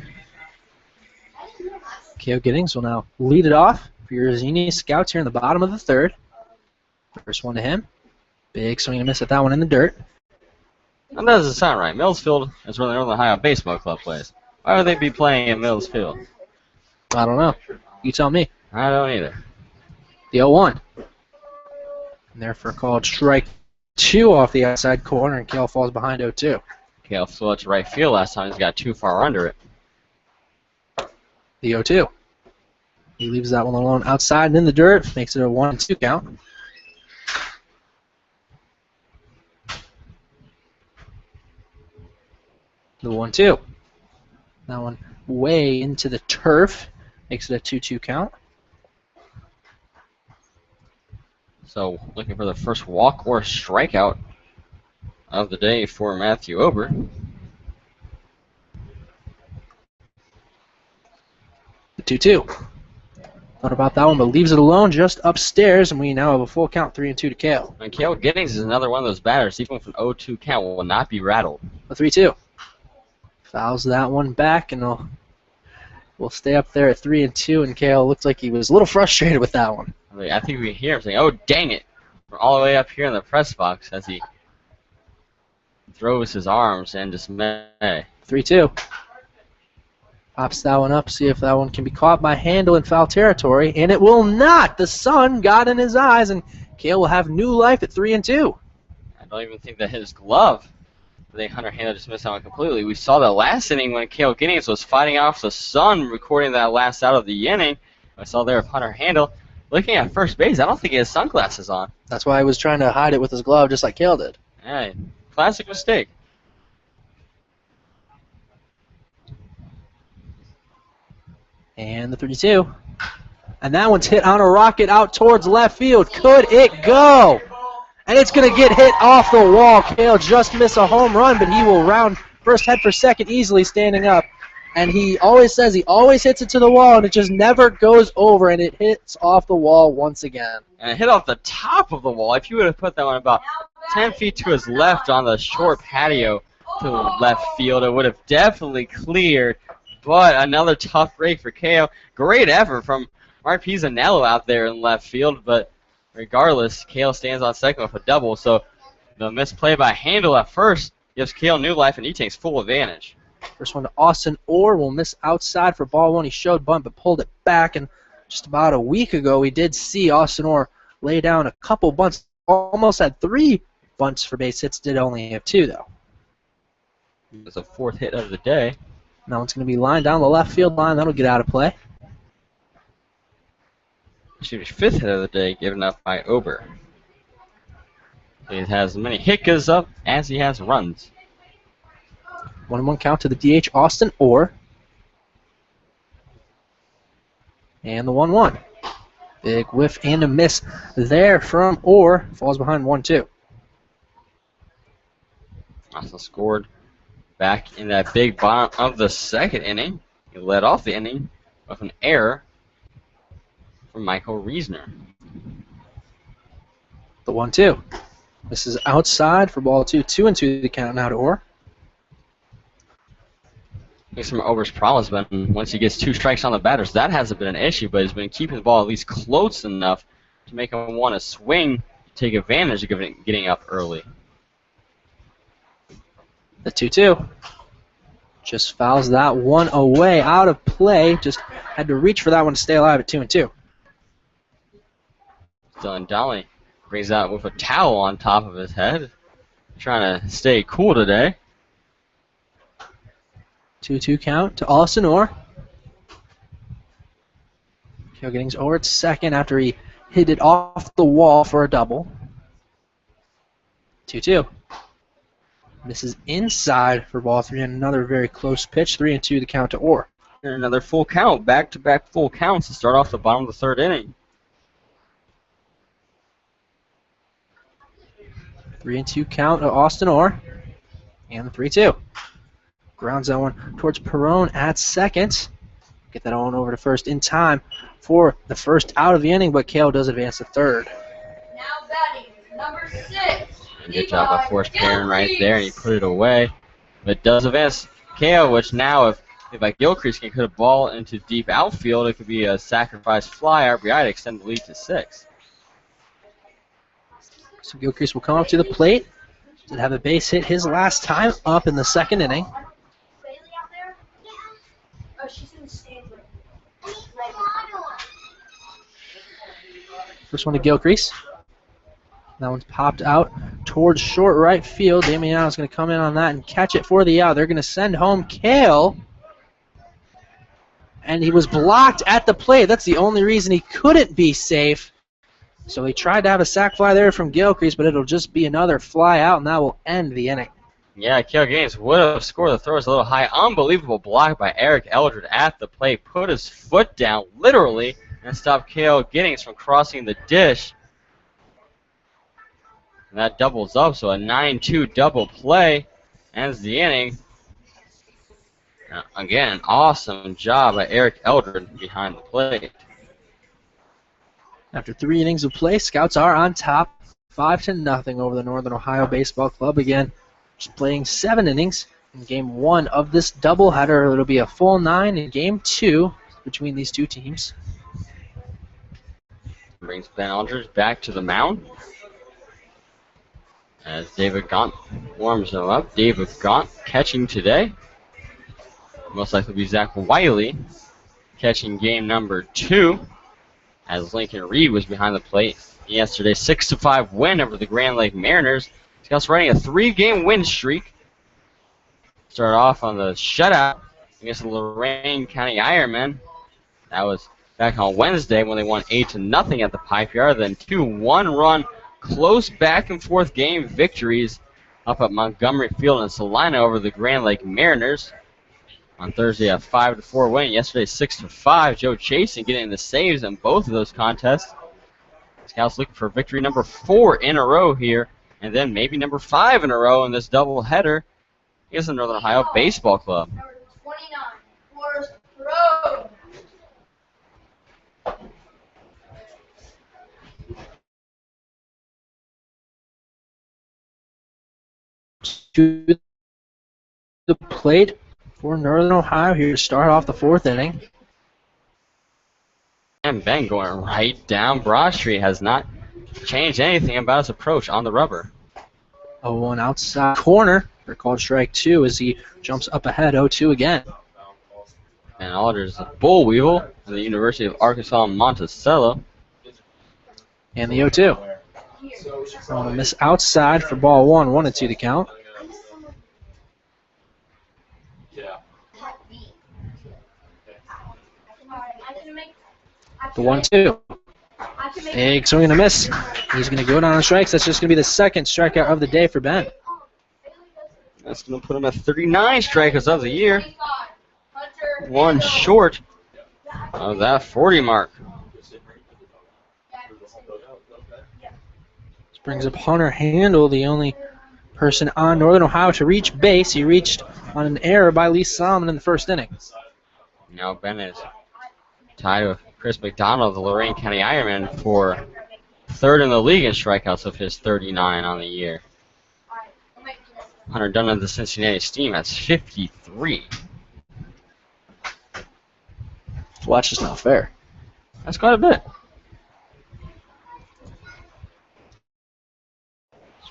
Kale Giddings will now lead it off for your Xenia Scouts here in the bottom of the third. First one to him. Big swing and a miss at that one in the dirt. That doesn't sound right. Mills Field is where the Northern Ohio Baseball Club plays. Why would they be playing at Mills Field? I don't know. You tell me. I don't either. The 0-1. And there for a called strike 2 off the outside corner, and Kale falls behind 0-2. Kale flew out to right field last time. He's got too far under it. The 0-2. He leaves that one alone outside and in the dirt. Makes it a 1-2 count. The 1-2. That one way into the turf. Makes it a 2-2 count. So looking for the first walk or strikeout of the day for Matthew Ober. The 2-2. Thought about that one, but leaves it alone just upstairs, and we now have a full count, 3-2 to Kale. And Kale Giddings is another one of those batters, even with an 0-2 count, will not be rattled. A 3-2. Fouls that one back, and we'll stay up there at 3-2, and Kale looks like he was a little frustrated with that one. I think we can hear him saying, "Oh, dang it," from all the way up here in the press box as he throws his arms in dismay. 3-2. Pops that one up, see if that one can be caught by Handel in foul territory, and it will not. The sun got in his eyes, and Kale will have new life at 3-2. I don't even think that hit his glove. I think Hunter Handel just missed that one completely. We saw that last inning when Kale Giddings was fighting off the sun, recording that last out of the inning. I saw there of Hunter Handel looking at first base. I don't think he has sunglasses on. That's why he was trying to hide it with his glove, just like Kale did. Yeah, classic mistake. And the 3-2. And that one's hit on a rocket out towards left field. Could it go? And it's going to get hit off the wall. Kale just missed a home run, but he will round first, head for second easily standing up. And he always says he always hits it to the wall, and it just never goes over, and it hits off the wall once again. And it hit off the top of the wall. If you would have put that one about 10 feet to his left on the short patio to the left field, it would have definitely cleared. But another tough break for Kale. Great effort from Mark Pizzanello out there in left field, but regardless, Kale stands on second with a double, so the misplay by Handel at first gives Kale new life, and he takes full advantage. First one to Austin Orr will miss outside for ball one. He showed bunt but pulled it back, and just about a week ago we did see Austin Orr lay down a couple bunts. Almost had 3 bunts for base hits, did only have 2 though. It's the 4th hit of the day. That one's going to be lined down the left field line. That'll get out of play. Excuse me, 5th hit of the day given up by Ober. He has as many hiccups up as he has runs. 1-1 count to the DH, Austin Orr. And the 1-1. Big whiff and a miss there from Orr. Falls behind 1-2. Also scored back in that big bottom of the second inning. He led off the inning with an error from Michael Reisner. The 1-2. This is outside for ball 2. 2-2 the count now to Orr. I think some of Orr's problem has been once he gets 2 strikes on the batters, that hasn't been an issue, but he's been keeping the ball at least close enough to make him want to swing, take advantage of getting up early. The 2-2. Just fouls that one away, out of play. Just had to reach for that one to stay alive at 2-2. Dylan Dolly brings out with a towel on top of his head, trying to stay cool today. 2-2 count to Austin Orr. Kale Giddings over at second after he hit it off the wall for a double. 2-2. Misses inside for ball 3 and another very close pitch. 3-2 the count to Orr. And another full count, back-to-back full counts to start off the bottom of the third inning. 3-2 count to Austin Orr. And the 3-2. Grounds that one towards Perone at second. Get that on over to first in time for the first out of the inning, but Kale does advance to third. Now batting, number 6. Good job by Forrest Perrin right there, and he put it away. But does advance Kale, which now if Gilcrease can put a ball into deep outfield, it could be a sacrifice fly RBI to extend the lead to 6. So Gilcrease will come up to the plate. Did have a base hit his last time up in the second inning. Bailey out there? Yeah. Oh, she's in the stands. First one to Gilcrease. That one's popped out towards short right field. Damiano's going to come in on that and catch it for the out. They're going to send home Kale. And he was blocked at the plate. That's the only reason he couldn't be safe. So he tried to have a sac fly there from Gilcrease, but it'll just be another fly out, and that will end the inning. Yeah, Kale Gaines would have scored. The throw was a little high. Unbelievable block by Eric Eldred at the plate. Put his foot down, literally, and stopped Kale Giddings from crossing the dish. And that doubles up, so a 9-2 double play ends the inning. Now, again, awesome job by Eric Eldred behind the plate. After 3 innings of play, Scouts are on top, 5-0 over the Northern Ohio Baseball Club. Again, just playing 7 innings in Game 1 of this doubleheader. It'll be a full 9 in Game 2 between these two teams. Brings Ben Eldridge back to the mound as David Gaunt warms him up. David Gaunt catching today. Most likely be Zach Wiley catching game number 2 as Lincoln Reed was behind the plate yesterday's 6-5 win over the Grand Lake Mariners. Scouts running a 3-game win streak. Started off on the shutout against the Lorain County Ironmen. That was back on Wednesday when they won 8-0 at the Pipe Yard. Then 2 one-run close back-and-forth game victories up at Montgomery Field in Salina over the Grand Lake Mariners. On Thursday, a 5-4 win. Yesterday, 6-5. Joe Chasen getting the saves in both of those contests. Scouts looking for victory number 4 in a row here, and then maybe number 5 in a row in this doubleheader against the Northern Ohio Baseball Club. Number 29, Forrest Road. To the plate for Northern Ohio here to start off the 4th inning. And Ben going right down Broad Street has not changed anything about his approach on the rubber. 0-1 outside corner for called strike 2 as he jumps up ahead 0-2 again. And Alders a bull weevil from the University of Arkansas Monticello. And the 0-2. On a miss outside for ball 1, 1-2 the count. The 1-2. Big swing and a miss. He's going to go down on strikes. That's just going to be the second strikeout of the day for Ben. That's going to put him at 39 strikeouts of the year. One short of that 40 mark. This brings up Hunter Handel, the only person on Northern Ohio to reach base. He reached on an error by Lee Solomon in the first inning. Now Ben is tied with Chris McDonald, the Lorain County Ironman, for third in the league in strikeouts of his 39 on the year. Hunter Dunn of the Cincinnati Steam has 53. Watch is not fair. That's quite a bit.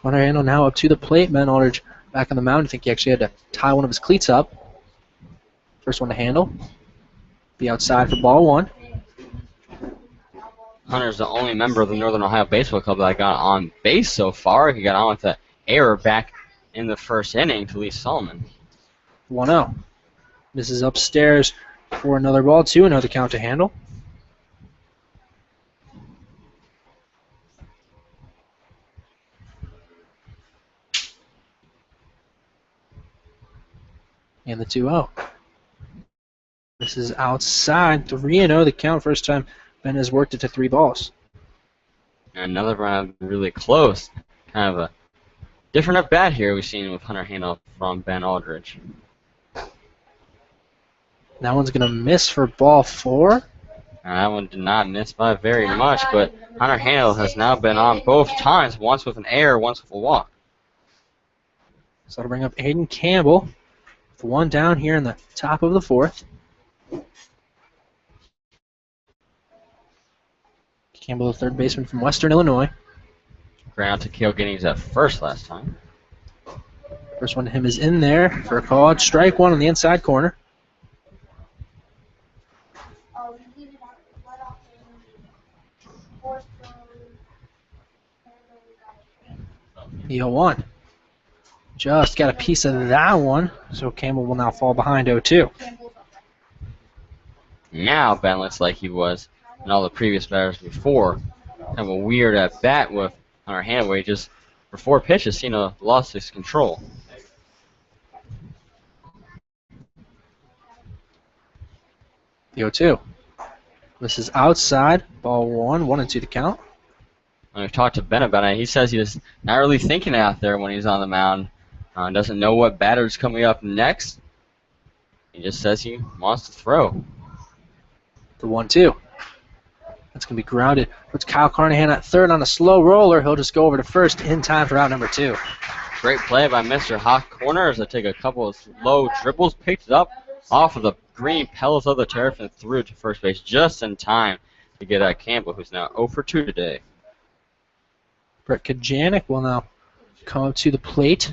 Hunter Handel now up to the plate. Ben Aldridge back on the mound. I think he actually had to tie one of his cleats up. First one to Handel. Be outside for ball one. Hunter's the only member of the Northern Ohio Baseball Club that got on base so far. He got on with the error back in the first inning to Lee Solomon. 1-0. This is upstairs for another ball, 2-0 the count to Handel. And the 2-0. This is outside, 3-0 the count. First time Ben has worked it to 3 balls. Another round really close. Kind of a different at bat here we've seen with Hunter Handel from Ben Aldridge. That one's going to miss for ball 4. That one did not miss by very much, but Hunter Handel has now been on both times, once with an error, once with a walk. So that'll bring up Aiden Campbell with one down here in the top of the 4th. Campbell, the third baseman from Western Illinois. Ground to Cale Giddings at first last time. First one to him is in there for a call. Strike one on the inside corner. The 0-1. Just got a piece of that one, so Campbell will now fall behind 0-2. Now Ben looks like he was in all the previous batters before. Kind of a weird at bat with Hunter Handel, where he just, for 4 pitches, lost his control. The 0-2. This is outside. Ball 1, 1-2 the count. When we've talked to Ben about it, he says he's not really thinking out there when he's on the mound. Doesn't know what batter's coming up next. He just says he wants to throw. The 1-2. That's going to be grounded. Puts Kyle Carnahan at third on a slow roller. He'll just go over to first in time for out number 2. Great play by Mr. Hawk Corner as they take a couple of slow dribbles, picked it up off of the green pellets of the turf and threw it to first base just in time to get at Campbell, who's now 0 for 2 today. Brett Kajanik will now come up to the plate.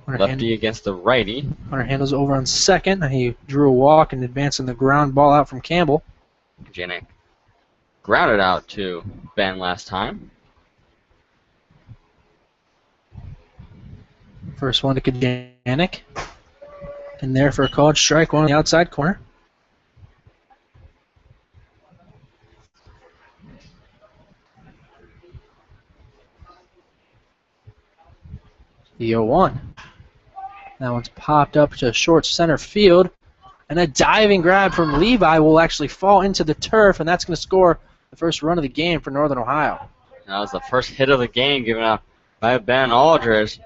Lefty against the righty. Hunter Handel's over on second. He drew a walk and advancing the ground ball out from Campbell. Kajanik grounded out to Ben last time. First one to Kajanik. And there for a called strike, one on the outside corner. The 0-1. That one's popped up to short center field. And a diving grab from Levi will actually fall into the turf, and that's going to score the first run of the game for Northern Ohio. That was the first hit of the game given up by Ben Aldridge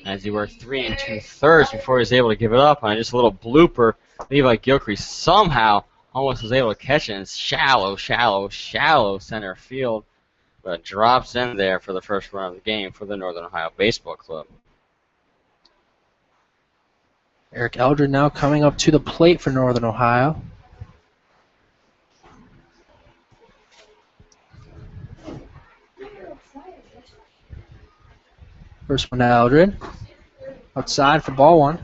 as he worked 3 2/3 before he was able to give it up on just a little blooper. Levi Gilcrease somehow almost was able to catch it in shallow center field, but drops in there for the first run of the game for the Northern Ohio Baseball Club. Eric Eldred now coming up to the plate for Northern Ohio. First one to Eldred. Outside for ball 1.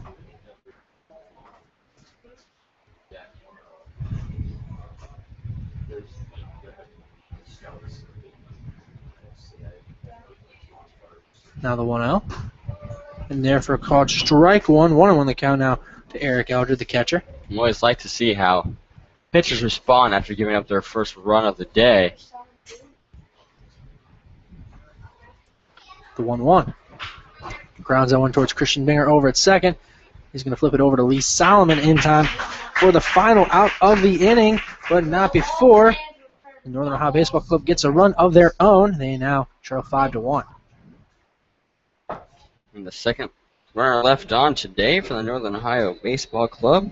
Now the 1-0. And there for a called strike 1. 1-1 the count now to Eric Eldred, the catcher. I always like to see how pitchers respond after giving up their first run of the day. The 1-1. Grounds that one towards Christian Binger over at second. He's going to flip it over to Lee Solomon in time for the final out of the inning, but not before the Northern Ohio Baseball Club gets a run of their own. They now trail 5-1. And the second runner left on today for the Northern Ohio Baseball Club.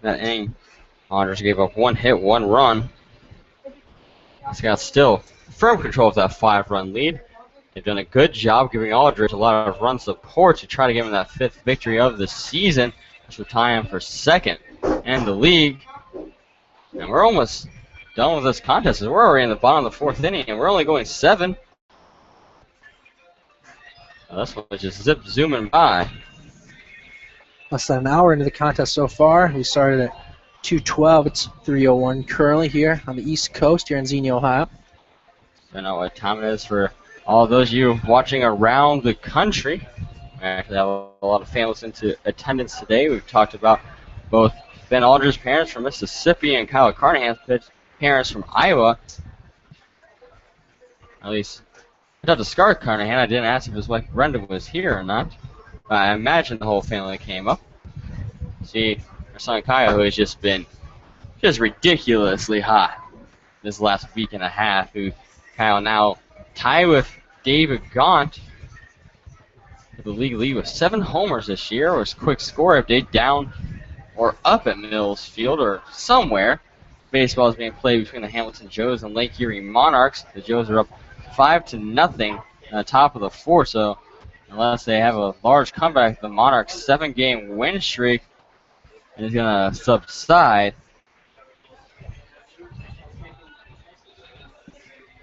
That inning, Andres gave up 1 hit, 1 run. He's got still firm control of that 5-run lead. They've done a good job giving Aldridge a lot of run support to try to give him that 5th victory of the season, which will tie him for second in the league. And we're almost done with this contest. We're already in the bottom of the 4th inning, and we're only going 7. This one just zooming by. Less than an hour into the contest so far. We started at 2:12. It's 3:01 currently here on the East Coast here in Xenia, Ohio. I don't know what time it is for all those of you watching around the country. We actually have a lot of families into attendance today. We've talked about both Ben Aldridge's parents from Mississippi and Kyle Carnahan's parents from Iowa. At least I talked to Scar Carnahan. I didn't ask if his wife Brenda was here or not. I imagine the whole family came up. See, our son Kyle, who has just been ridiculously hot this last week and a half, who Kyle now tied with David Gaunt for the league lead with 7 homers this year, or his quick score update down or up at Mills Field or somewhere. Baseball is being played between the Hamilton Joes and Lake Erie Monarchs. The Joes are up 5-0 on the top of the 4th, so unless they have a large comeback, the Monarchs' 7-game win streak is going to subside.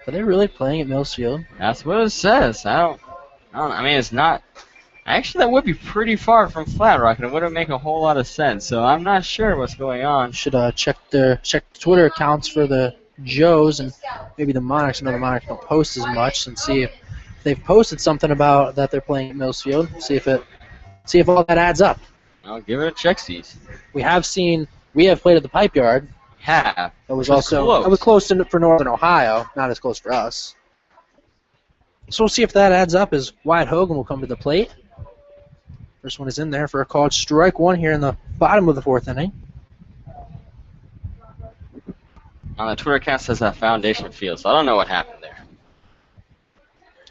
Are they really playing at Mills Field? That's what it says. I mean, it's not. Actually, that would be pretty far from Flat Rock, and it wouldn't make a whole lot of sense. So I'm not sure what's going on. Should check the Twitter accounts for the Joes and maybe the Monarchs. I know the Monarchs don't post as much, and see if they've posted something about that they're playing at Mills Field. See if all that adds up. I'll give it a check-sees. We have played at the Pipe Yard. Half. It was close for Northern Ohio, not as close for us. So we'll see if that adds up as Wyatt Hogan will come to the plate. First one is in there for a called strike one here in the bottom of the 4th inning. On the Twitter account says that Foundation Field, so I don't know what happened there.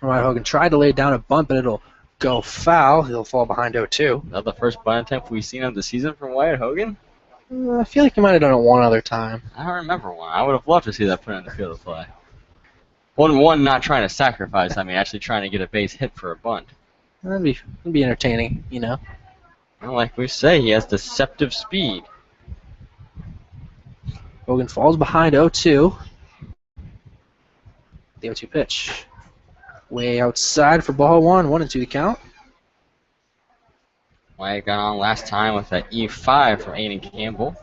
Wyatt Hogan tried to lay down a bunt, but it'll go foul. He'll fall behind 0-2. Is that the first bunt attempt we've seen of the season from Wyatt Hogan? I feel like he might have done it one other time. I don't remember one. I would have loved to see that put in the field of play. One not trying to sacrifice, I mean actually trying to get a base hit for a bunt. That'd be entertaining, you know. Well, like we say, he has deceptive speed. Hogan falls behind 0-2. The 0-2 pitch. Way outside for ball 1, 1-2 the count. Wyatt got on last time with that E5 from Aiden Campbell.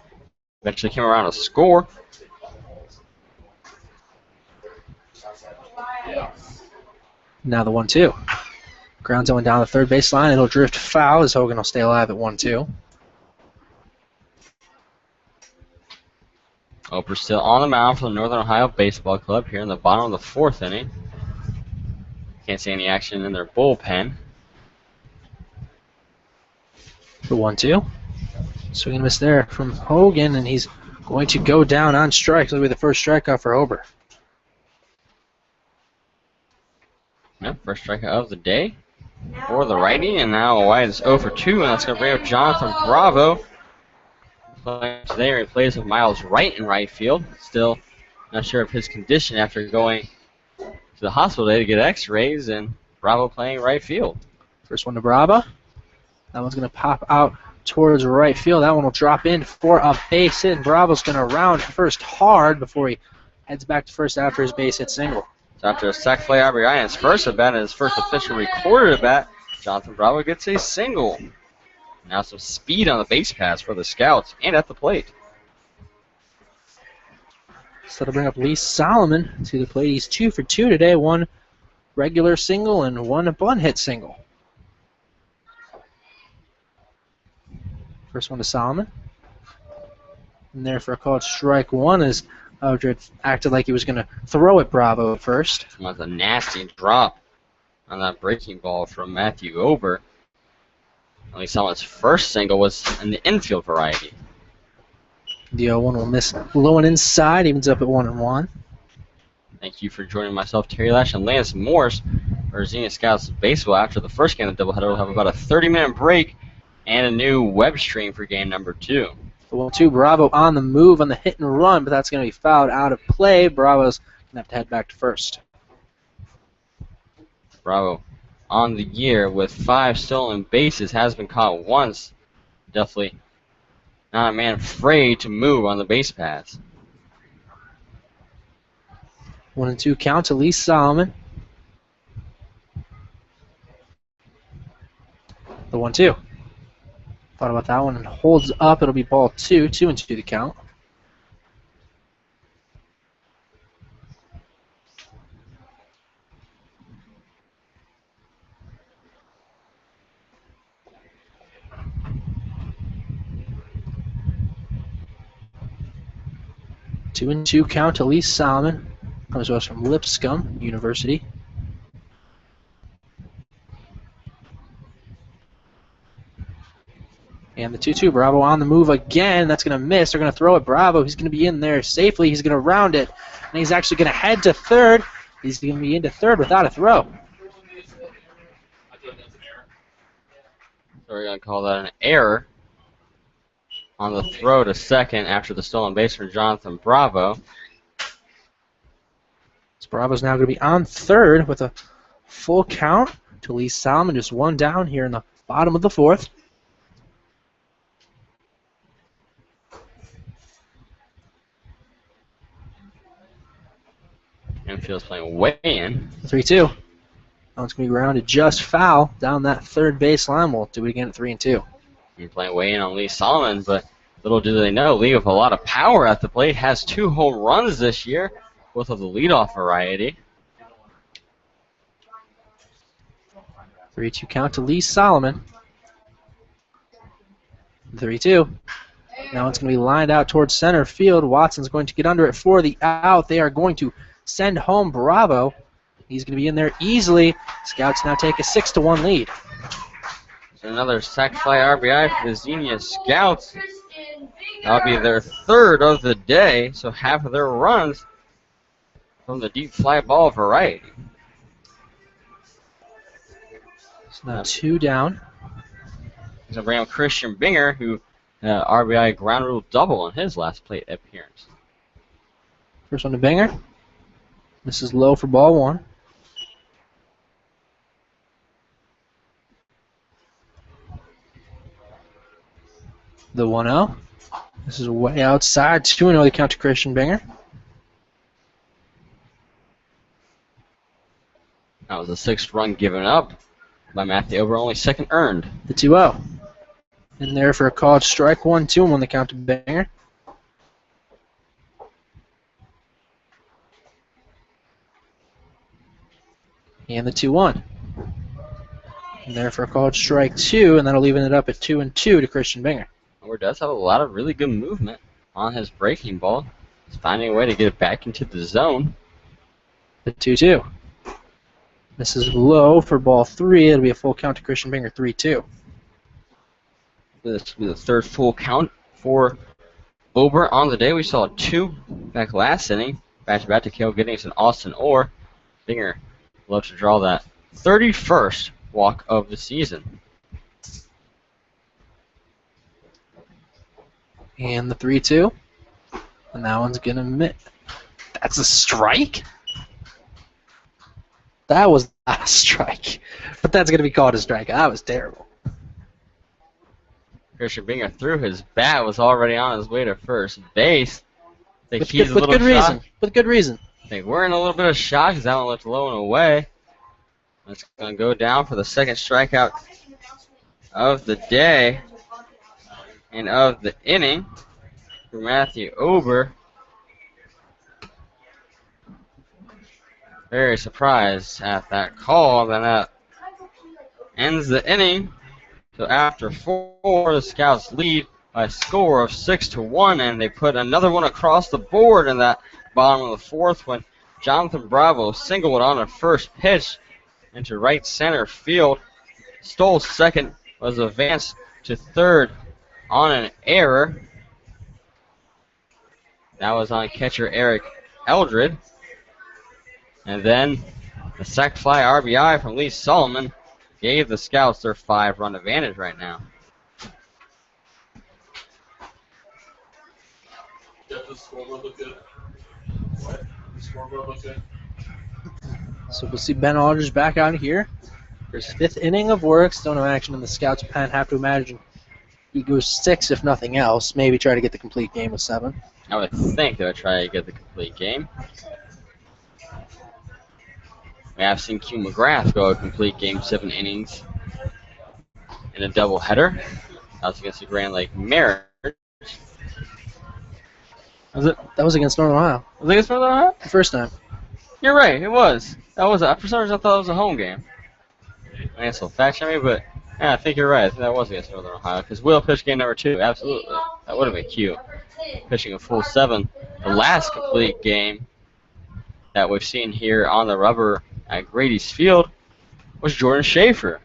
Eventually came around to score. Now the 1-2. Grounds going down the third baseline. It'll drift foul as Hogan will stay alive at 1-2. Oprah still on the mound for the Northern Ohio Baseball Club here in the bottom of the 4th inning. Can't see any action in their bullpen. The 1-2. Swing and miss there from Hogan, and he's going to go down on strike. That'll be the first strikeout for Ober. Yep, first strikeout of the day for the righty, and now Wyatt is 0 for 2, and that's going to bring up Jonathan Bravo. Playing today, he plays with Miles Wright in right field. Still not sure of his condition after going to the hospital today to get x-rays, and Bravo playing right field. First one to Bravo. That one's going to pop out towards right field. That one will drop in for a base hit, and Bravo's going to round first hard before he heads back to first after his base hit single. So after a sac fly RBI in his first at-bat and his first official recorded at-bat, Jonathan Bravo gets a single. Now some speed on the base pass for the Scouts and at the plate. So to bring up Lee Solomon to the plate. He's 2 for 2 today. 1 regular single and 1 bunt hit single. First one to Solomon. And there for a called strike one as Eldred acted like he was going to throw at Bravo first. That was a nasty drop on that breaking ball from Matthew Ober. At least Solomon's first single was in the infield variety. The 0-1 will miss low and inside, evens up at 1-1. Thank you for joining myself, Terry Lash, and Lance Morris for Xenia Scouts baseball. After the first game of the doubleheader, we'll have about a 30-minute break and a new web stream for game number 2. The 1-2, Bravo on the move on the hit and run, but that's going to be fouled out of play. Bravo's going to have to head back to first. Bravo on the year with 5 stolen bases, has been caught once. Definitely not a man afraid to move on the base paths. 1-2 count to Lee Solomon. The 1-2. Thought about that one and holds up. It'll be ball 2. 2-2 the count. Two and two count to Lee Solomon. Comes to us from Lipscomb University. And the 2-2, Bravo on the move again. That's going to miss. They're going to throw it. Bravo, he's going to be in there safely. He's going to round it. And he's actually going to head to third. He's going to be into third without a throw. So we're going to call that an error on the throw to second after the stolen base from Jonathan Bravo. So Bravo's now going to be on third with a full count to Lee Solomon. Just one down here in the bottom of the fourth. Infield's playing way in. 3-2. Now it's going to be grounded just foul down that third baseline. We'll do it again at 3-2. You're playing way in on Lee Solomon, but little do they know, Lee with a lot of power at the plate has 2 home runs this year, both of the leadoff variety. 3-2 count to Lee Solomon. 3-2. Now it's going to be lined out towards center field. Watson's going to get under it for the out. They are going to send home Bravo. He's going to be in there easily. Scouts now take a 6-1 lead. So another sac fly RBI for the Xenia Scouts. That'll be their third of the day, so half of their runs from the deep fly ball variety. So now 2 down. He's bring up Christian Binger, who RBI ground rule double in his last plate appearance. First one to Binger. This is low for ball 1. The 1-0. This is way outside. 2-0 the count to Christian Binger. That was the 6th run given up by Matthew Ober, only 2nd earned. The 2-0. In there for a called strike. 1-2 and 1 the count to Binger. And the 2-1. And there for a called strike 2, and that'll even it up at 2-2 to Christian Binger. Ober does have a lot of really good movement on his breaking ball. He's finding a way to get it back into the zone. The 2-2. This is low for ball 3. It'll be a full count to Christian Binger, 3-2. This will be the third full count for Ober on the day. We saw 2 back last inning. Back-to-back to Cale Giddings and Austin Orr. Binger loves to draw that 31st walk of the season. And the 3-2. And that one's going to miss. That's a strike? That was not a strike. But that's going to be called a strike. That was terrible. Christian Binger threw his bat, was already on his way to first base. I think With he's good, a little with good shocked. reason. With good reason. I think we're in a little bit of shock because that one looked low and away. It's going to go down for the 2nd strikeout of the day and of the inning for Matthew Ober. Very surprised at that call. Then that ends the inning. So after 4, the Scouts lead by a score of 6-1, and they put another one across the board in that bottom of the fourth when Jonathan Bravo singled on a first pitch into right center field. Stole second, was advanced to third on an error. That was on catcher Eric Eldred. And then the sac fly RBI from Lee Solomon gave the Scouts their 5-run advantage right now. Does the scoreboard look good? What? The scoreboard look good? So we'll see Ben Aldridge back out here for his 5th inning of work. Still no action in the Scouts pen. Have to imagine he goes 6 if nothing else. Maybe try to get the complete game with 7. I would think they would try to get the complete game. We have seen Q McGrath go a complete game, 7 innings in a doubleheader. That was against the Grand Lake Mariners. Was it? That was against Northern Ohio. Was it against Northern Ohio? The first time. You're right, it was. That was for some reason I thought it was a home game. I guess he'll fact check me, but yeah, I think you're right. I think that was against Northern Ohio because Will pitched game number 2. Absolutely, that would have been cute. Pitching a full 7. The last complete game that we've seen here on the rubber at Grady's Field was Jordan Schaefer.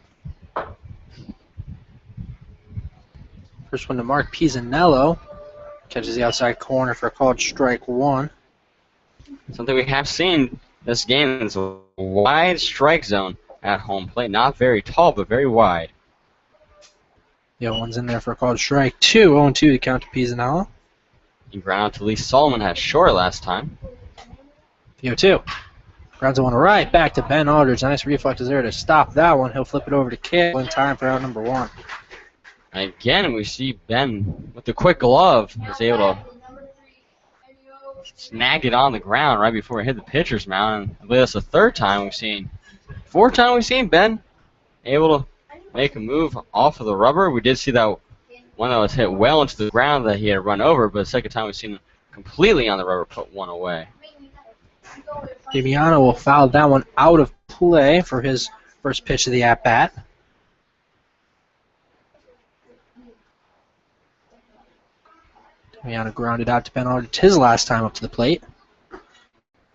First one to Mark Pisanello. Catches the outside corner for a called strike 1. Something we have seen this game is a wide strike zone at home plate. Not very tall, but very wide. The other one's in there for a called strike 2. 0-2 to count to Pisanello. He grounded to Lee Solomon, had short last time. The 0-2. Grounds the one right back to Ben Aldridge. Nice reflexes there to stop that one. He'll flip it over to Kale in time for out number 1. Again, we see Ben with the quick glove is able to snag it on the ground right before it hit the pitcher's mound. And I believe that's the 4th time we've seen Ben able to make a move off of the rubber. We did see that one that was hit well into the ground that he had run over, but the second time we've seen him completely on the rubber put one away. Damiano will foul that one out of play for his first pitch of the at-bat. Damiano grounded out to Ben Aldridge his last time up to the plate.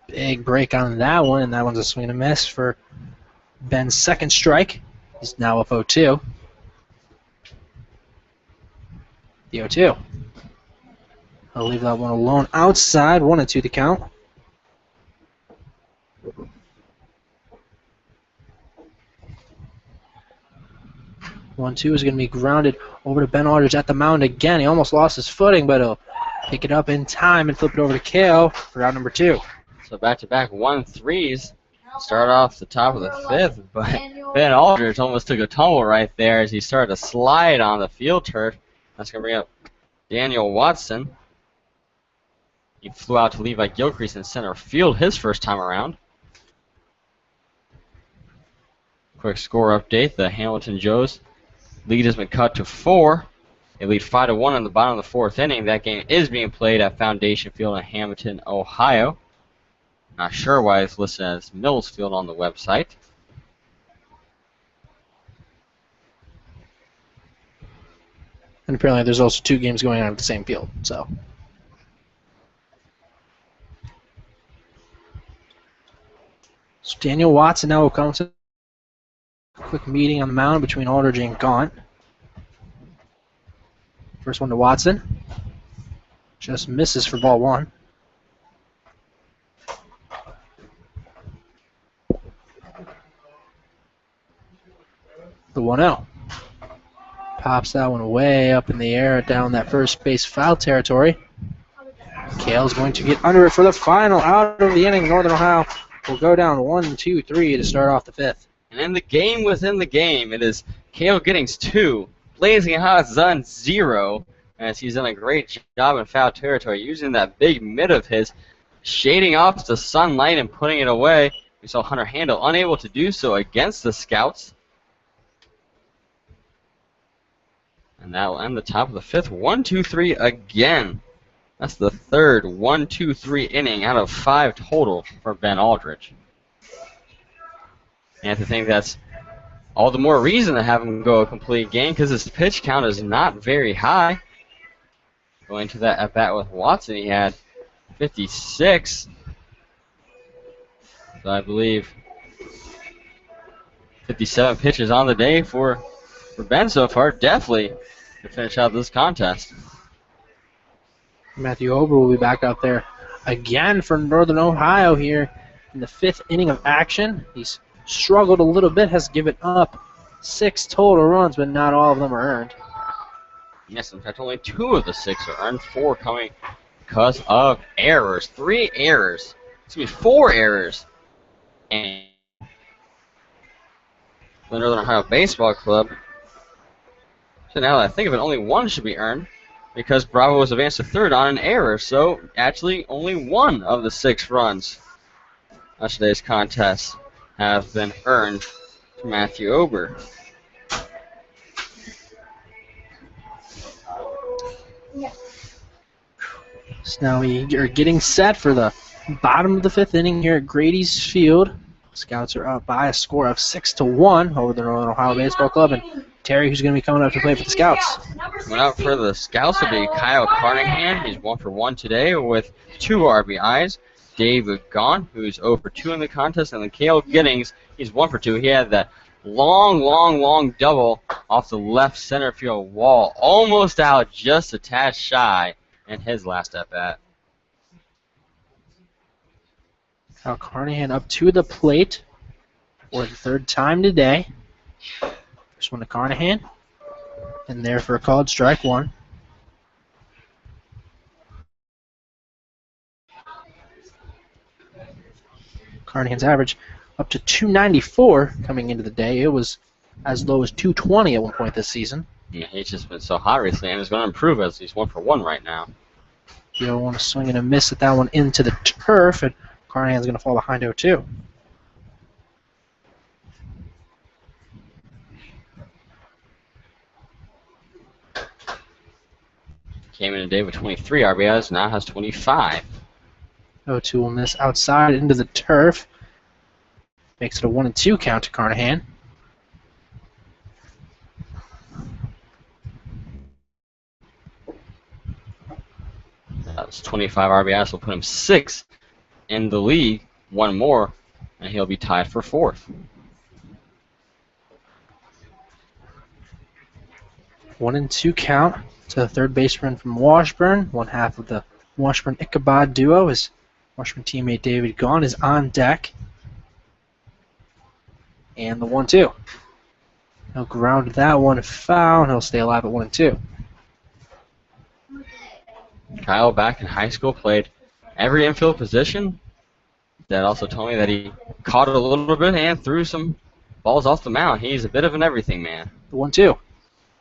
Big break on that one, and that one's a swing and a miss for Ben's second strike. He's now up 0-2. The 0-2. I'll leave that one alone outside. 1-2 to count. 1-2 is going to be grounded over to Ben Aldridge at the mound again. He almost lost his footing, but he'll pick it up in time and flip it over to Kale for out number 2. So back-to-back 1-3s. Start off the top of the 5th, but Ben Aldridge almost took a tumble right there as he started to slide on the field turf. That's going to bring up Daniel Watson. He flew out to Levi Gilcrease in center field his first time around. Quick score update. The Hamilton Joes lead has been cut to 4. They lead 5-1 in the bottom of the 4th inning. That game is being played at Foundation Field in Hamilton, Ohio. Not sure why it's listed as Mills Field on the website. And apparently there's also 2 games going on at the same field. So Daniel Watson now will come to a quick meeting on the mound between Aldridge and Gaunt. First one to Watson. Just misses for ball 1. The 1-0. Pops that one way up in the air down that first base foul territory. Kale's going to get under it for the final out of the inning. Northern Ohio will go down 1-2-3 to start off the 5th. And in the game within the game, it is Kale Giddings 2, Blazing Hot Zun 0, as he's done a great job in foul territory, using that big mid of his, shading off the sunlight and putting it away. We saw Hunter Handel unable to do so against the Scouts. And that will end the top of the 5th. 1-2-3 again. That's the 3rd 1-2-3 inning out of 5 total for Ben Aldridge. And I think that's all the more reason to have him go a complete game because his pitch count is not very high. Going to that at bat with Watson, he had 56. So I believe 57 pitches on the day for Ben so far. Definitely to finish out this contest. Matthew Ober will be back out there again for Northern Ohio here in the 5th inning of action. He's struggled a little bit, has given up 6 total runs, but not all of them are earned. Yes, in fact, only 2 of the 6 are earned, 4 coming because of errors. 4 errors. And the Northern Ohio Baseball Club. So now that I think of it, only 1 should be earned because Bravo was advanced to 3rd on an error. So actually, only 1 of the 6 runs of today's contest have been earned to Matthew Ober. So now we are getting set for the bottom of the 5th inning here at Grady's Field. Scouts are up by a score of 6-1 over the Northern Ohio Baseball Club. And Terry, who's going to be coming up to play for the Scouts? Coming out for the Scouts will be Kyle Carnahan. He's 1 for 1 today with 2 RBIs. David Gahn, who's 0 for 2 in the contest. And then Cale Giddings, he's 1 for 2. He had that long double off the left center field wall. Almost out, just a tad shy in his last at-bat. Kyle Carnahan up to the plate for the 3rd time today. First one to Carnahan. And there for a called strike 1. Carnahan's average up to 294 coming into the day. It was as low as 220 at one point this season. Yeah, he's just been so hot recently, and he's going to improve as he's 1 for 1 right now. You don't want to swing and a miss at that one into the turf, and Carnahan's going to fall behind 0-2. Came in today with 23 RBIs, now has 25. 0-2 will miss outside into the turf. Makes it a 1-2 count to Carnahan. That's 25 RBIs will put him 6th in the league. 1 more, and he'll be tied for 4th. 1-2 count to the third baseman from Washburn. One half of the Washburn-Ichabod duo. His Washburn teammate David Gahn is on deck. And the 1-2. He'll ground that one foul, and he'll stay alive at 1-2. Kyle, back in high school, played every infield position. Dad also told me that he caught it a little bit and threw some balls off the mound. He's a bit of an everything man. The 1-2.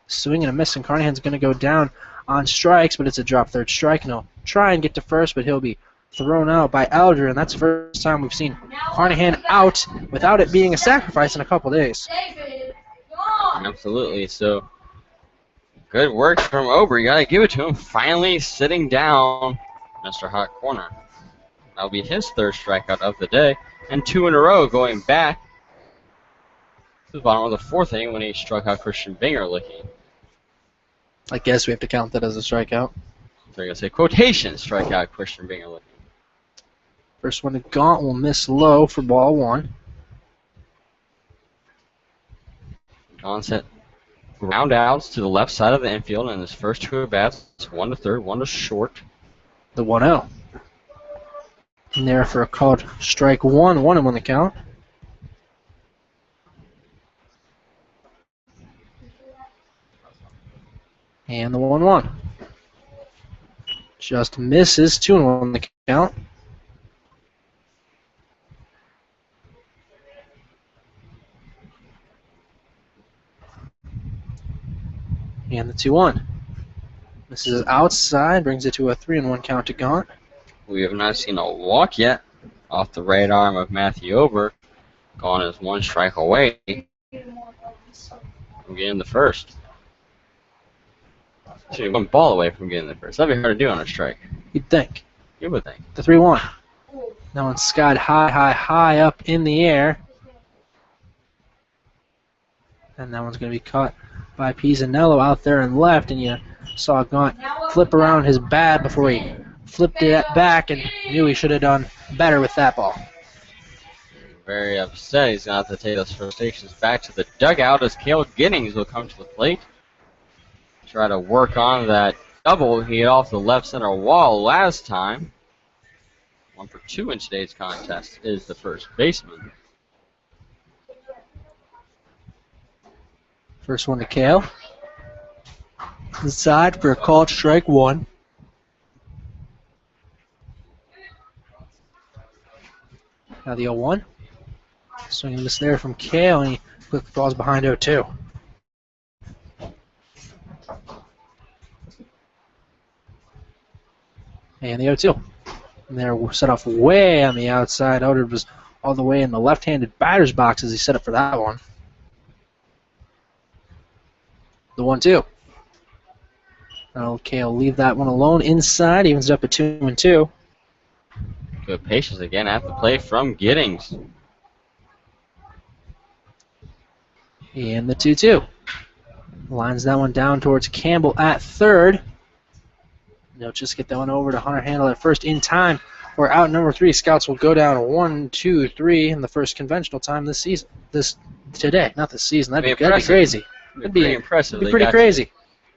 Swing and a miss, and Carnahan's going to go down on strikes, but it's a drop third strike, and he'll try and get to first, but he'll be thrown out by Elder, and that's the first time we've seen Carnahan out without it being a sacrifice in a couple days. Absolutely. So good work from Ober. You got to give it to him. Finally sitting down Mr. Hot Corner. That'll be his 3rd strikeout of the day, and 2 in a row going back to the bottom of the 4th inning when he struck out Christian Binger-Licky. I guess we have to count that as a strikeout. So you're going to say quotation strikeout Christian Binger-Licky. First one to Gaunt will miss low for ball 1. Gaunt's hit ground outs to the left side of the infield in his first 2 at-bats. 1 to third, 1 to short. The 1-0. And there for a called strike 1. 1 on the count. And the 1-1. Just misses. 2 on the count. And the 2-1. Misses outside, brings it to a 3-1 count to Gaunt. We have not seen a walk yet off the right arm of Matthew Ober. Gaunt is 1 strike away from getting the first. Actually, 1 ball away from getting the first. That'd be hard to do on a strike. You'd think. You would think. The 3-1. That one's skied high up in the air. And that one's going to be caught by Pisanello out there and left. And you Saw Gaunt flip around his bat before he flipped it back and knew he should have done better with that ball. Very upset. He's going to have to take those frustrations back to the dugout as Cale Giddings will come to the plate. Try to work on that double he hit off the left center wall last time. 1 for 2 in today's contest is the first baseman. First one to Kale. Inside for a called strike 1. Now the 0-1. Swing and miss there from Kale, and he quickly falls behind 0-2. And the 0-2. And they're set off way on the outside. Oderd was all the way in the left-handed batter's box as he set up for that one. The 1-2. Now Kale leave that one alone inside. Evens it up at 2-2. Good patience again at the plate from Giddings. And the 2-2. Lines that one down towards Campbell at third. They'll just get that one over to Hunter Handle at first in time. For out number 3, Scouts will go down 1-2-3 in the first conventional time this season. Today, not this season. That'd be crazy. That'd be pretty impressive. That'd be pretty crazy.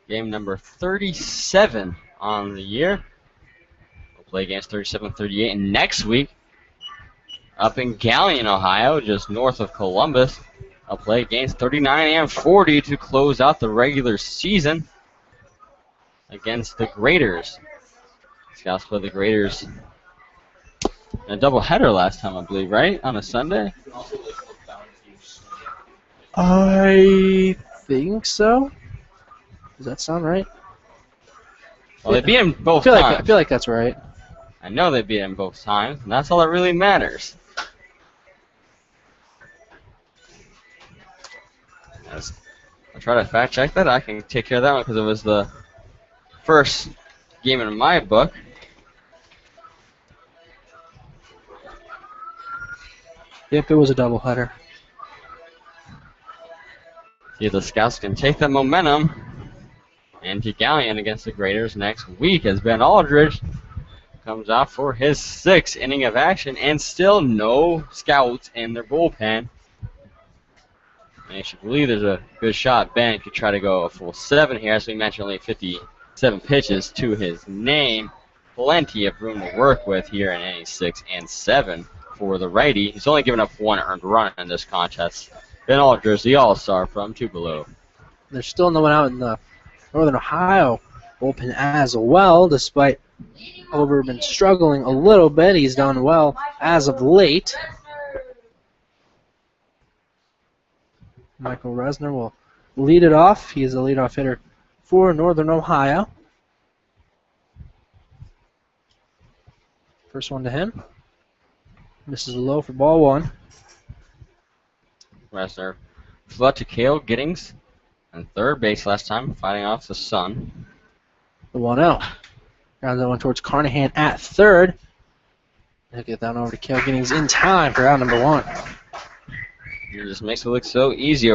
Game number 37 on the year. We'll play games 37, 38 next week up in Galion, Ohio, just north of Columbus. I'll play games 39 and 40 to close out the regular season against the Graders. Scouts play the Graders in a doubleheader last time, I believe, right? On a Sunday? I think so. Does that sound right? Well, they beat him both I times. feel like that's right. I know they beat him both times, and that's all that really matters. I'll try to fact check that. I can take care of that one because it was the first game in my book. Yep, it was a doubleheader. See if the Scouts can take that momentum into Galion against the Graders next week as Ben Aldridge comes out for his 6th inning of action and still no Scouts in their bullpen. And you should believe there's a good shot Ben could try to go a full 7 here. As we mentioned, only 57 pitches to his name. Plenty of room to work with here in innings 6 and 7 for the righty. He's only given up 1 earned run in this contest. Ben Aldridge, the All-Star from Tupelo. There's still no one out in the Northern Ohio bullpen as well, despite Over been struggling a little bit. He's done well as of late. Michael Resner will lead it off. He is the leadoff hitter for Northern Ohio. First one to him. Misses low for ball 1. Resner flew to Cale Giddings on third base last time, fighting off the sun. The 1-0. Ground that one towards Carnahan at third. He'll get that over to Cale Giddings in time for out number 1. It just makes it look so easy.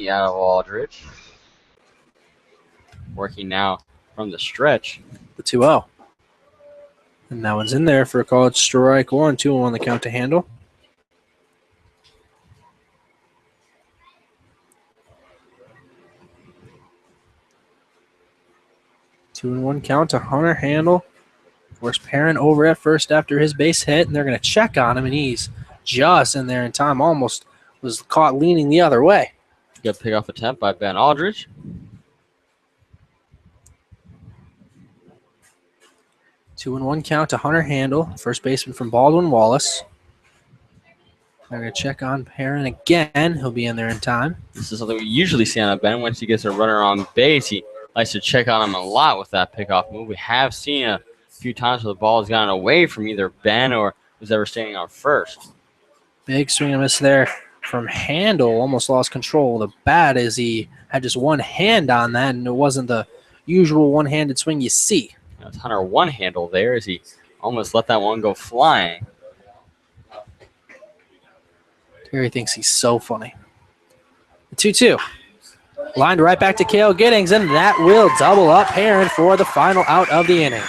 out of Aldridge. Working now from the stretch. The 2-0. And that one's in there for a called strike one. 2-1 on the count to handle. Two and one count to Hunter Handel. Forced Perrin over at first after his base hit, and they're going to check on him, and he's just in there in time. Almost was caught leaning the other way. Good pickoff attempt by Ben Aldridge. 2-1 count to Hunter Handel, first baseman from Baldwin Wallace. They're going to check on Perrin again. He'll be in there in time. This is something we usually see on a Ben. Once he gets a runner on base, he likes to check on him a lot with that pickoff move. We have seen a few times where the ball has gotten away from either Ben or who's ever standing on first. Big swing and miss there from Handel. Almost lost control. The bat is he had just one hand on that, and it wasn't the usual one-handed swing you see. That's Hunter one handle there as he almost let that one go flying. Terry thinks he's so funny. The 2-2. Lined right back to Cale Giddings, and that will double up Perrin for the final out of the inning.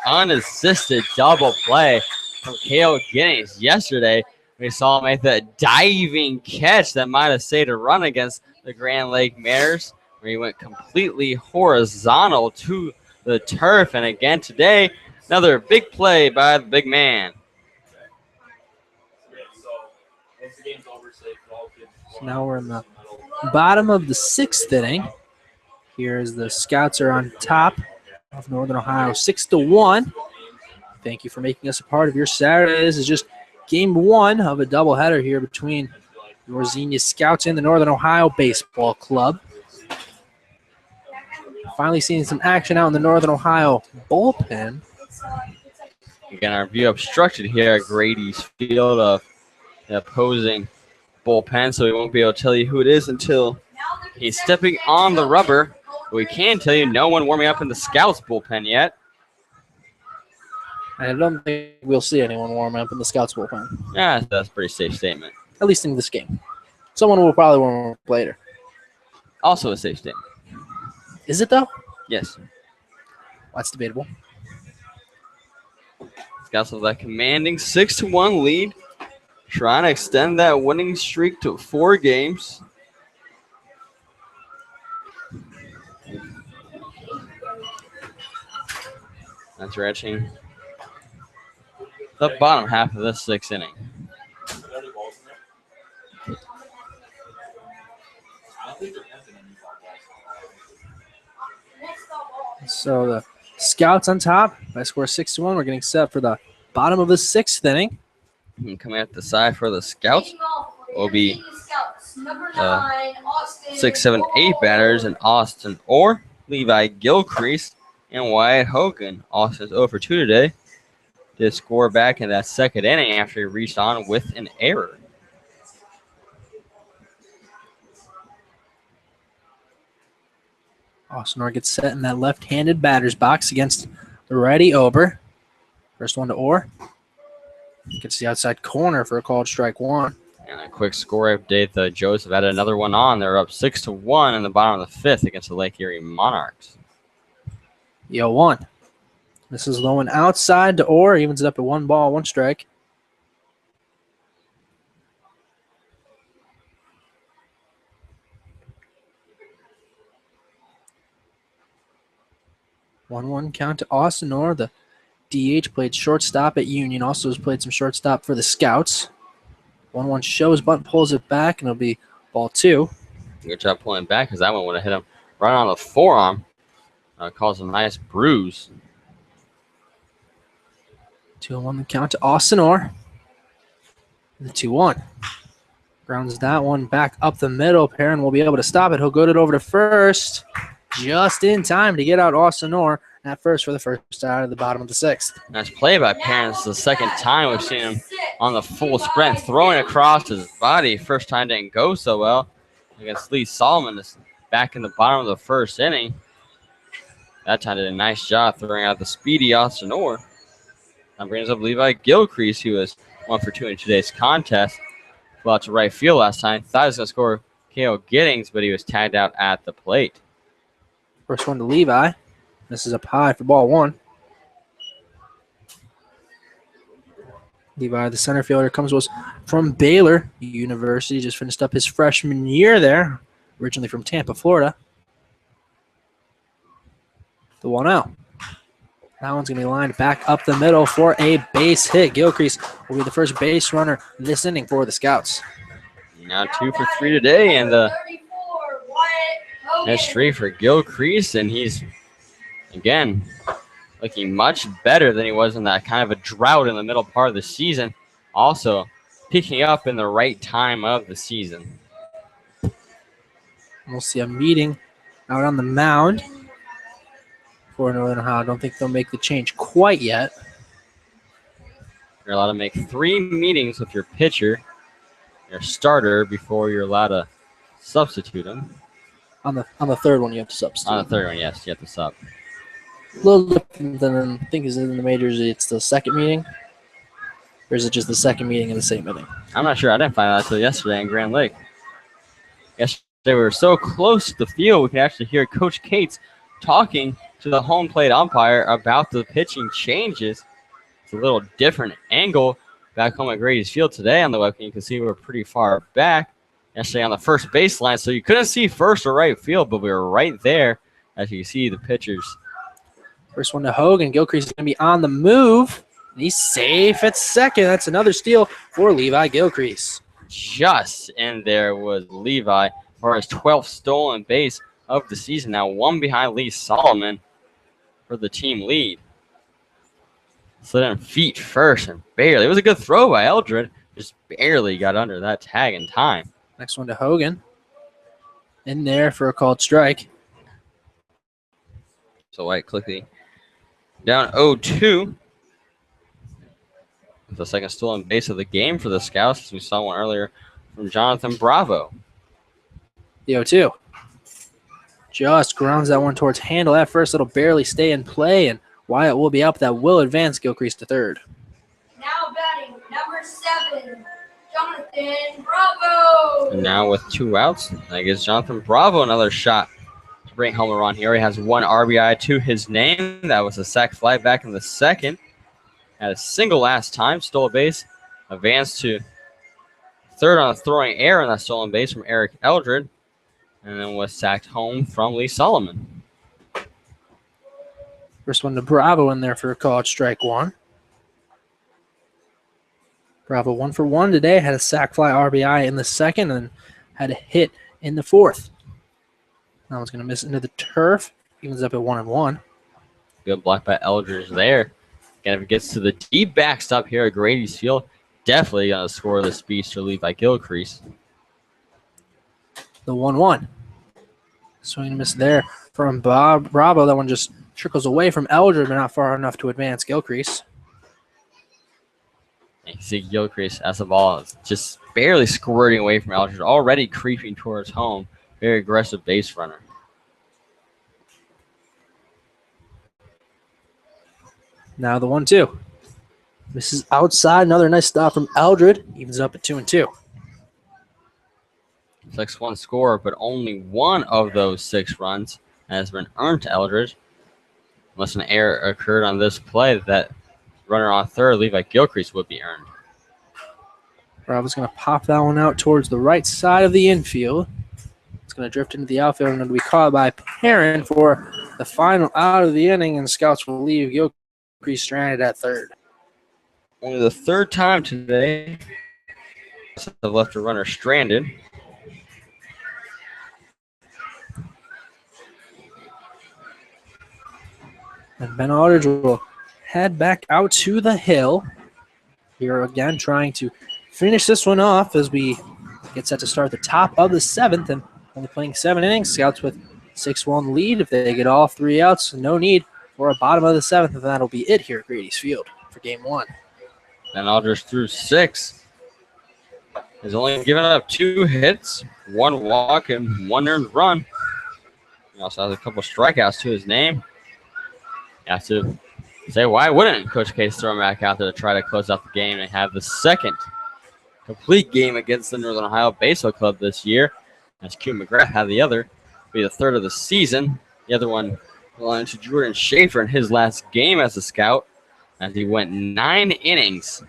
Unassisted double play from Cale Giddings yesterday. We saw him make that diving catch that might have saved a run against the Grand Lake Mariners, where he went completely horizontal to the turf. And again today, another big play by the big man. So now we're in the bottom of the sixth inning. Here's the Scouts are on top of Northern Ohio 6-1. Thank you for making us a part of your Saturday. This is just game one of a doubleheader here between your Xenia Scouts and the Northern Ohio Baseball Club. Finally seeing some action out in the Northern Ohio bullpen. Again, our view obstructed here at Grady's field of the opposing bullpen, so we won't be able to tell you who it is until he's stepping on the rubber. But we can tell you no one warming up in the Scouts bullpen yet. I don't think we'll see anyone warm up in the Scouts bullpen, Yeah, that's a pretty safe statement. at least in this game. Someone will probably warm up later. Also a safe statement. Is it, though? Yes. That's debatable. Scouts have that commanding 6-1 lead, trying to extend that winning streak to 4 games. That's reaching the bottom half of this 6th inning. So the Scouts on top by score 6-1. We're getting set for the bottom of the 6th inning. And coming at the side for the Scouts will be 6, 7, 8 batters in Austin Orr, Levi Gilcrease, and Wyatt Hogan. Austin's 0 for 2 today. Did score back in that 2nd inning after he reached on with an error. Austin Orr gets set in that left-handed batter's box against the righty Ober. First one to Orr. Gets the outside corner for a called strike one. And a quick score update. The Joes have added another one on. They're up 6-1 in the bottom of the 5th against the Lake Erie Monarchs. 0-1. This is low and outside to Orr. Evens it up at 1 ball, 1 strike. One count to Austin Orr. The DH played shortstop at Union. Also has played some shortstop for the Scouts. 1-1 shows, bunt pulls it back, and it'll be ball 2. Good job pulling back because that one would have hit him right on the forearm. Caused a nice bruise. 2-1 the count to Austin Orr. The 2-1. Grounds that one back up the middle. Perrin will be able to stop it. He'll go it over to first. Just in time to get out Austin Orr at first for the first out of the bottom of the 6th. Nice play by Perrin. This is the 2nd time we've seen him on the full sprint, throwing across his body. First time didn't go so well against Lee Solomon. This back in the bottom of the 1st inning. That time did a nice job throwing out the speedy Austin Orr. That brings up Levi Gilcrease, who was 1 for 2 in today's contest. Flew out to right field last time. Thought he was going to score Kale Giddings, but he was tagged out at the plate. First one to Levi. This is up high for ball one. Levi, the center fielder, comes to us from Baylor University. Just finished up his freshman year there, originally from Tampa, Florida. The 1-0. That one's going to be lined back up the middle for a base hit. Gilcrease will be the first base runner this inning for the Scouts. Now 2 for 3 today, and the history for Gilcrease, and he's, again, looking much better than he was in that kind of a drought in the middle part of the season. Also, picking up in the right time of the season. We'll see a meeting out on the mound for Northern Ohio. I don't think they'll make the change quite yet. You're allowed to make 3 meetings with your pitcher, your starter, before you're allowed to substitute him. On the third one, you have to substitute. On the third one, yes, you have to sub. A little different than I think is in the majors. It's the second meeting, or is it just the second meeting in the same inning? I'm not sure. I didn't find out until yesterday in Grand Lake. Yesterday we were so close to the field we could actually hear Coach Cates talking to the home plate umpire about the pitching changes. It's a little different angle back home at Grady's Field today on the webcam. You can see we're pretty far back. Yesterday on the first baseline, so you couldn't see first or right field, but we were right there as you see the pitchers. First one to Hogan. Gilcrease is going to be on the move. And he's safe at second. That's another steal for Levi Gilcrease. Just in there was Levi for his 12th stolen base of the season. Now 1 behind Lee Solomon for the team lead. Slid in feet first and barely. It was a good throw by Eldred. Just barely got under that tag in time. Next one to Hogan. In there for a called strike. So White quickly down 0-2. The second stolen base of the game for the Scouts, as we saw one earlier from Jonathan Bravo. The 0-2. Just grounds that one towards handle. At first, it'll barely stay in play, and Wyatt will be up. That will advance Gilcrease to third. Now batting, number 7, Jonathan Bravo. And now with 2 outs, that gives Jonathan Bravo another shot to bring home a run. He already has 1 RBI to his name. That was a sac fly back in the second. Had a single last time, stole a base, advanced to third on a throwing error on that stolen base from Eric Eldred, and then was sacked home from Lee Solomon. First one to Bravo in there for a called strike one. Bravo 1 for 1 today. Had a sac fly RBI in the second and had a hit in the fourth. That one's going to miss into the turf. Evens up at 1-1. Good block by Eldridge there. And if it gets to the deep backstop here at Grady's Field, definitely going to score the speedster lead by Gilcrease. The 1-1. Swing and miss there from Bravo. That one just trickles away from Eldred, but not far enough to advance Gilcrease. And you see Gilcrease as the ball is just barely squirting away from Eldridge, already creeping towards home. Very aggressive base runner. Now the 1-2. Misses outside. Another nice stop from Eldred. Evens up at 2-2. 6-1 score, but only one of those 6 runs has been earned to Eldridge. Unless an error occurred on this play, that runner on third, Levi Gilcrease, would be earned. Bravo's going to pop that one out towards the right side of the infield. It's going to drift into the outfield and it'll be caught by Perrin for the final out of the inning, and the Scouts will leave Gilcrease stranded at third. Only the 3rd time today have left a runner stranded. And Ben Aldridge will head back out to the hill. Here again, trying to finish this one off as we get set to start the top of the 7th, and only playing 7 innings. Scouts with 6-1 lead. If they get all 3 outs, no need for a bottom of the 7th, and that'll be it here at Grady's Field for game 1. Ben Aldridge threw 6. Has only given up 2 hits, 1 walk, and 1 earned run. He also has a couple strikeouts to his name. You have to say, why wouldn't Coach Case throw him back out there to try to close out the game and have the 2nd complete game against the Northern Ohio Baseball Club this year? as Q McGrath had the other. Be the third of the season. The other one belonged to Jordan Schaefer in his last game as a Scout, as he went 9 innings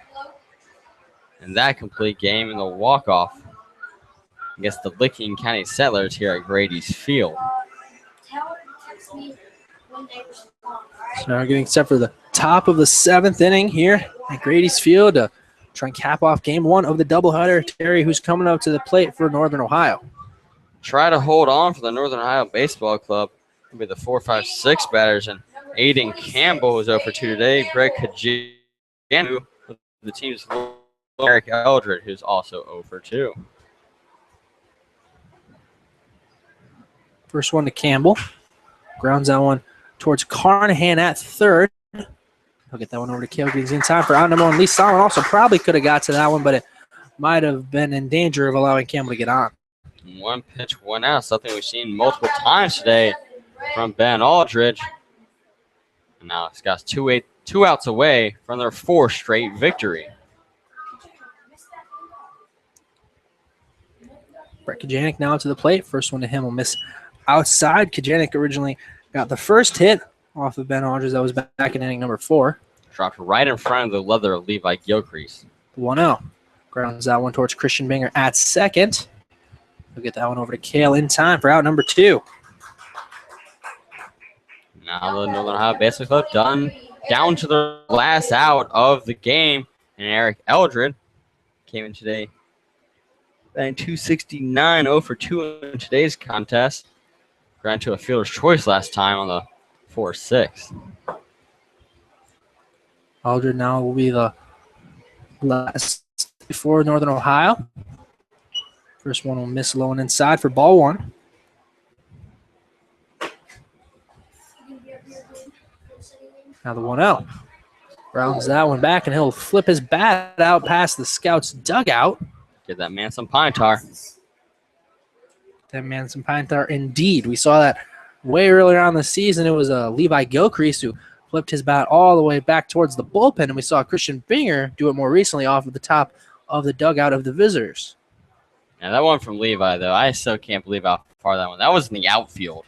in that complete game in the walk-off against the Licking County Settlers here at Grady's Field. So now we're getting set for the top of the 7th inning here at Grady's Field to try and cap off game 1 of the doubleheader. Terry, who's coming up to the plate for Northern Ohio. Try to hold on for the Northern Ohio Baseball Club. It'll be the 4-5-6 batters, and Aiden Campbell is 0 for 2 today. Greg Kajanu, the team's Eric Eldred, who's also 0 for 2. First one to Campbell. Grounds that one towards Carnahan at third. He'll get that one over to Kale. He's in time for out number 1. Lee Solomon also probably could have got to that one, but it might have been in danger of allowing Campbell to get on. 1 pitch, 1 out, something we've seen multiple times today from Ben Aldridge. And now it's got 2 outs away from their 4th straight victory. Brett Kajanik now to the plate. First one to him will miss outside. Kajanik originally got the first hit off of Ben Aldridge. That was back in inning number 4. Dropped right in front of the leather of Levi Gilcrease. 1-0. Grounds that one towards Christian Binger at second. We'll get that one over to Kale in time for out number 2. Now the Northern Ohio Baseball Club down to the last out of the game. And Eric Eldred came in today batting .269, 0 for 2 in today's contest. Granted to a fielder's choice last time on the 4-6. Aldred now will be the last for Northern Ohio. First one will miss low and inside for ball 1. Now the 1-0. Rounds that one back, and he'll flip his bat out past the Scouts' dugout. Give that man some pine tar. That man some pine tar indeed. We saw that way earlier on the season. It was Levi Gilcrease who flipped his bat all the way back towards the bullpen, and we saw Christian Binger do it more recently off of the top of the dugout of the visitors. Now that one from Levi, though, I still can't believe how far that one. That was in the outfield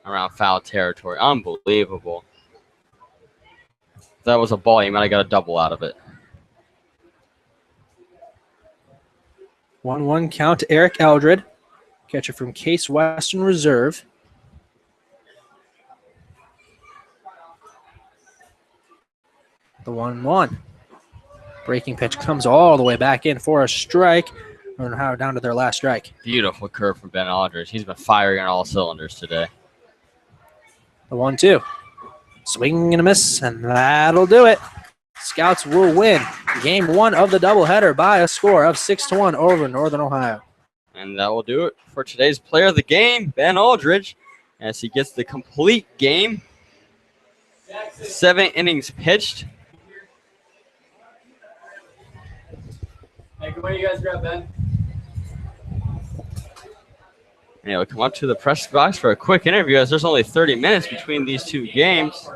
around foul territory. Unbelievable. If that was a ball, you might have got a double out of it. 1-1 count to Eric Eldred, catcher from Case Western Reserve. The 1-1. Breaking pitch comes all the way back in for a strike. Northern Ohio down to their last strike. Beautiful curve from Ben Aldridge. He's been firing on all cylinders today. The 1-2. Swing and a miss, and that'll do it. Scouts will win game 1 of the doubleheader by a score of 6-1 over Northern Ohio. And that will do it for today's player of the game, Ben Aldridge, as he gets the complete game. 7 innings pitched. Hey, good morning, you guys grab Ben. And he'll come up to the press box for a quick interview, as there's only 30 minutes between these 2 games.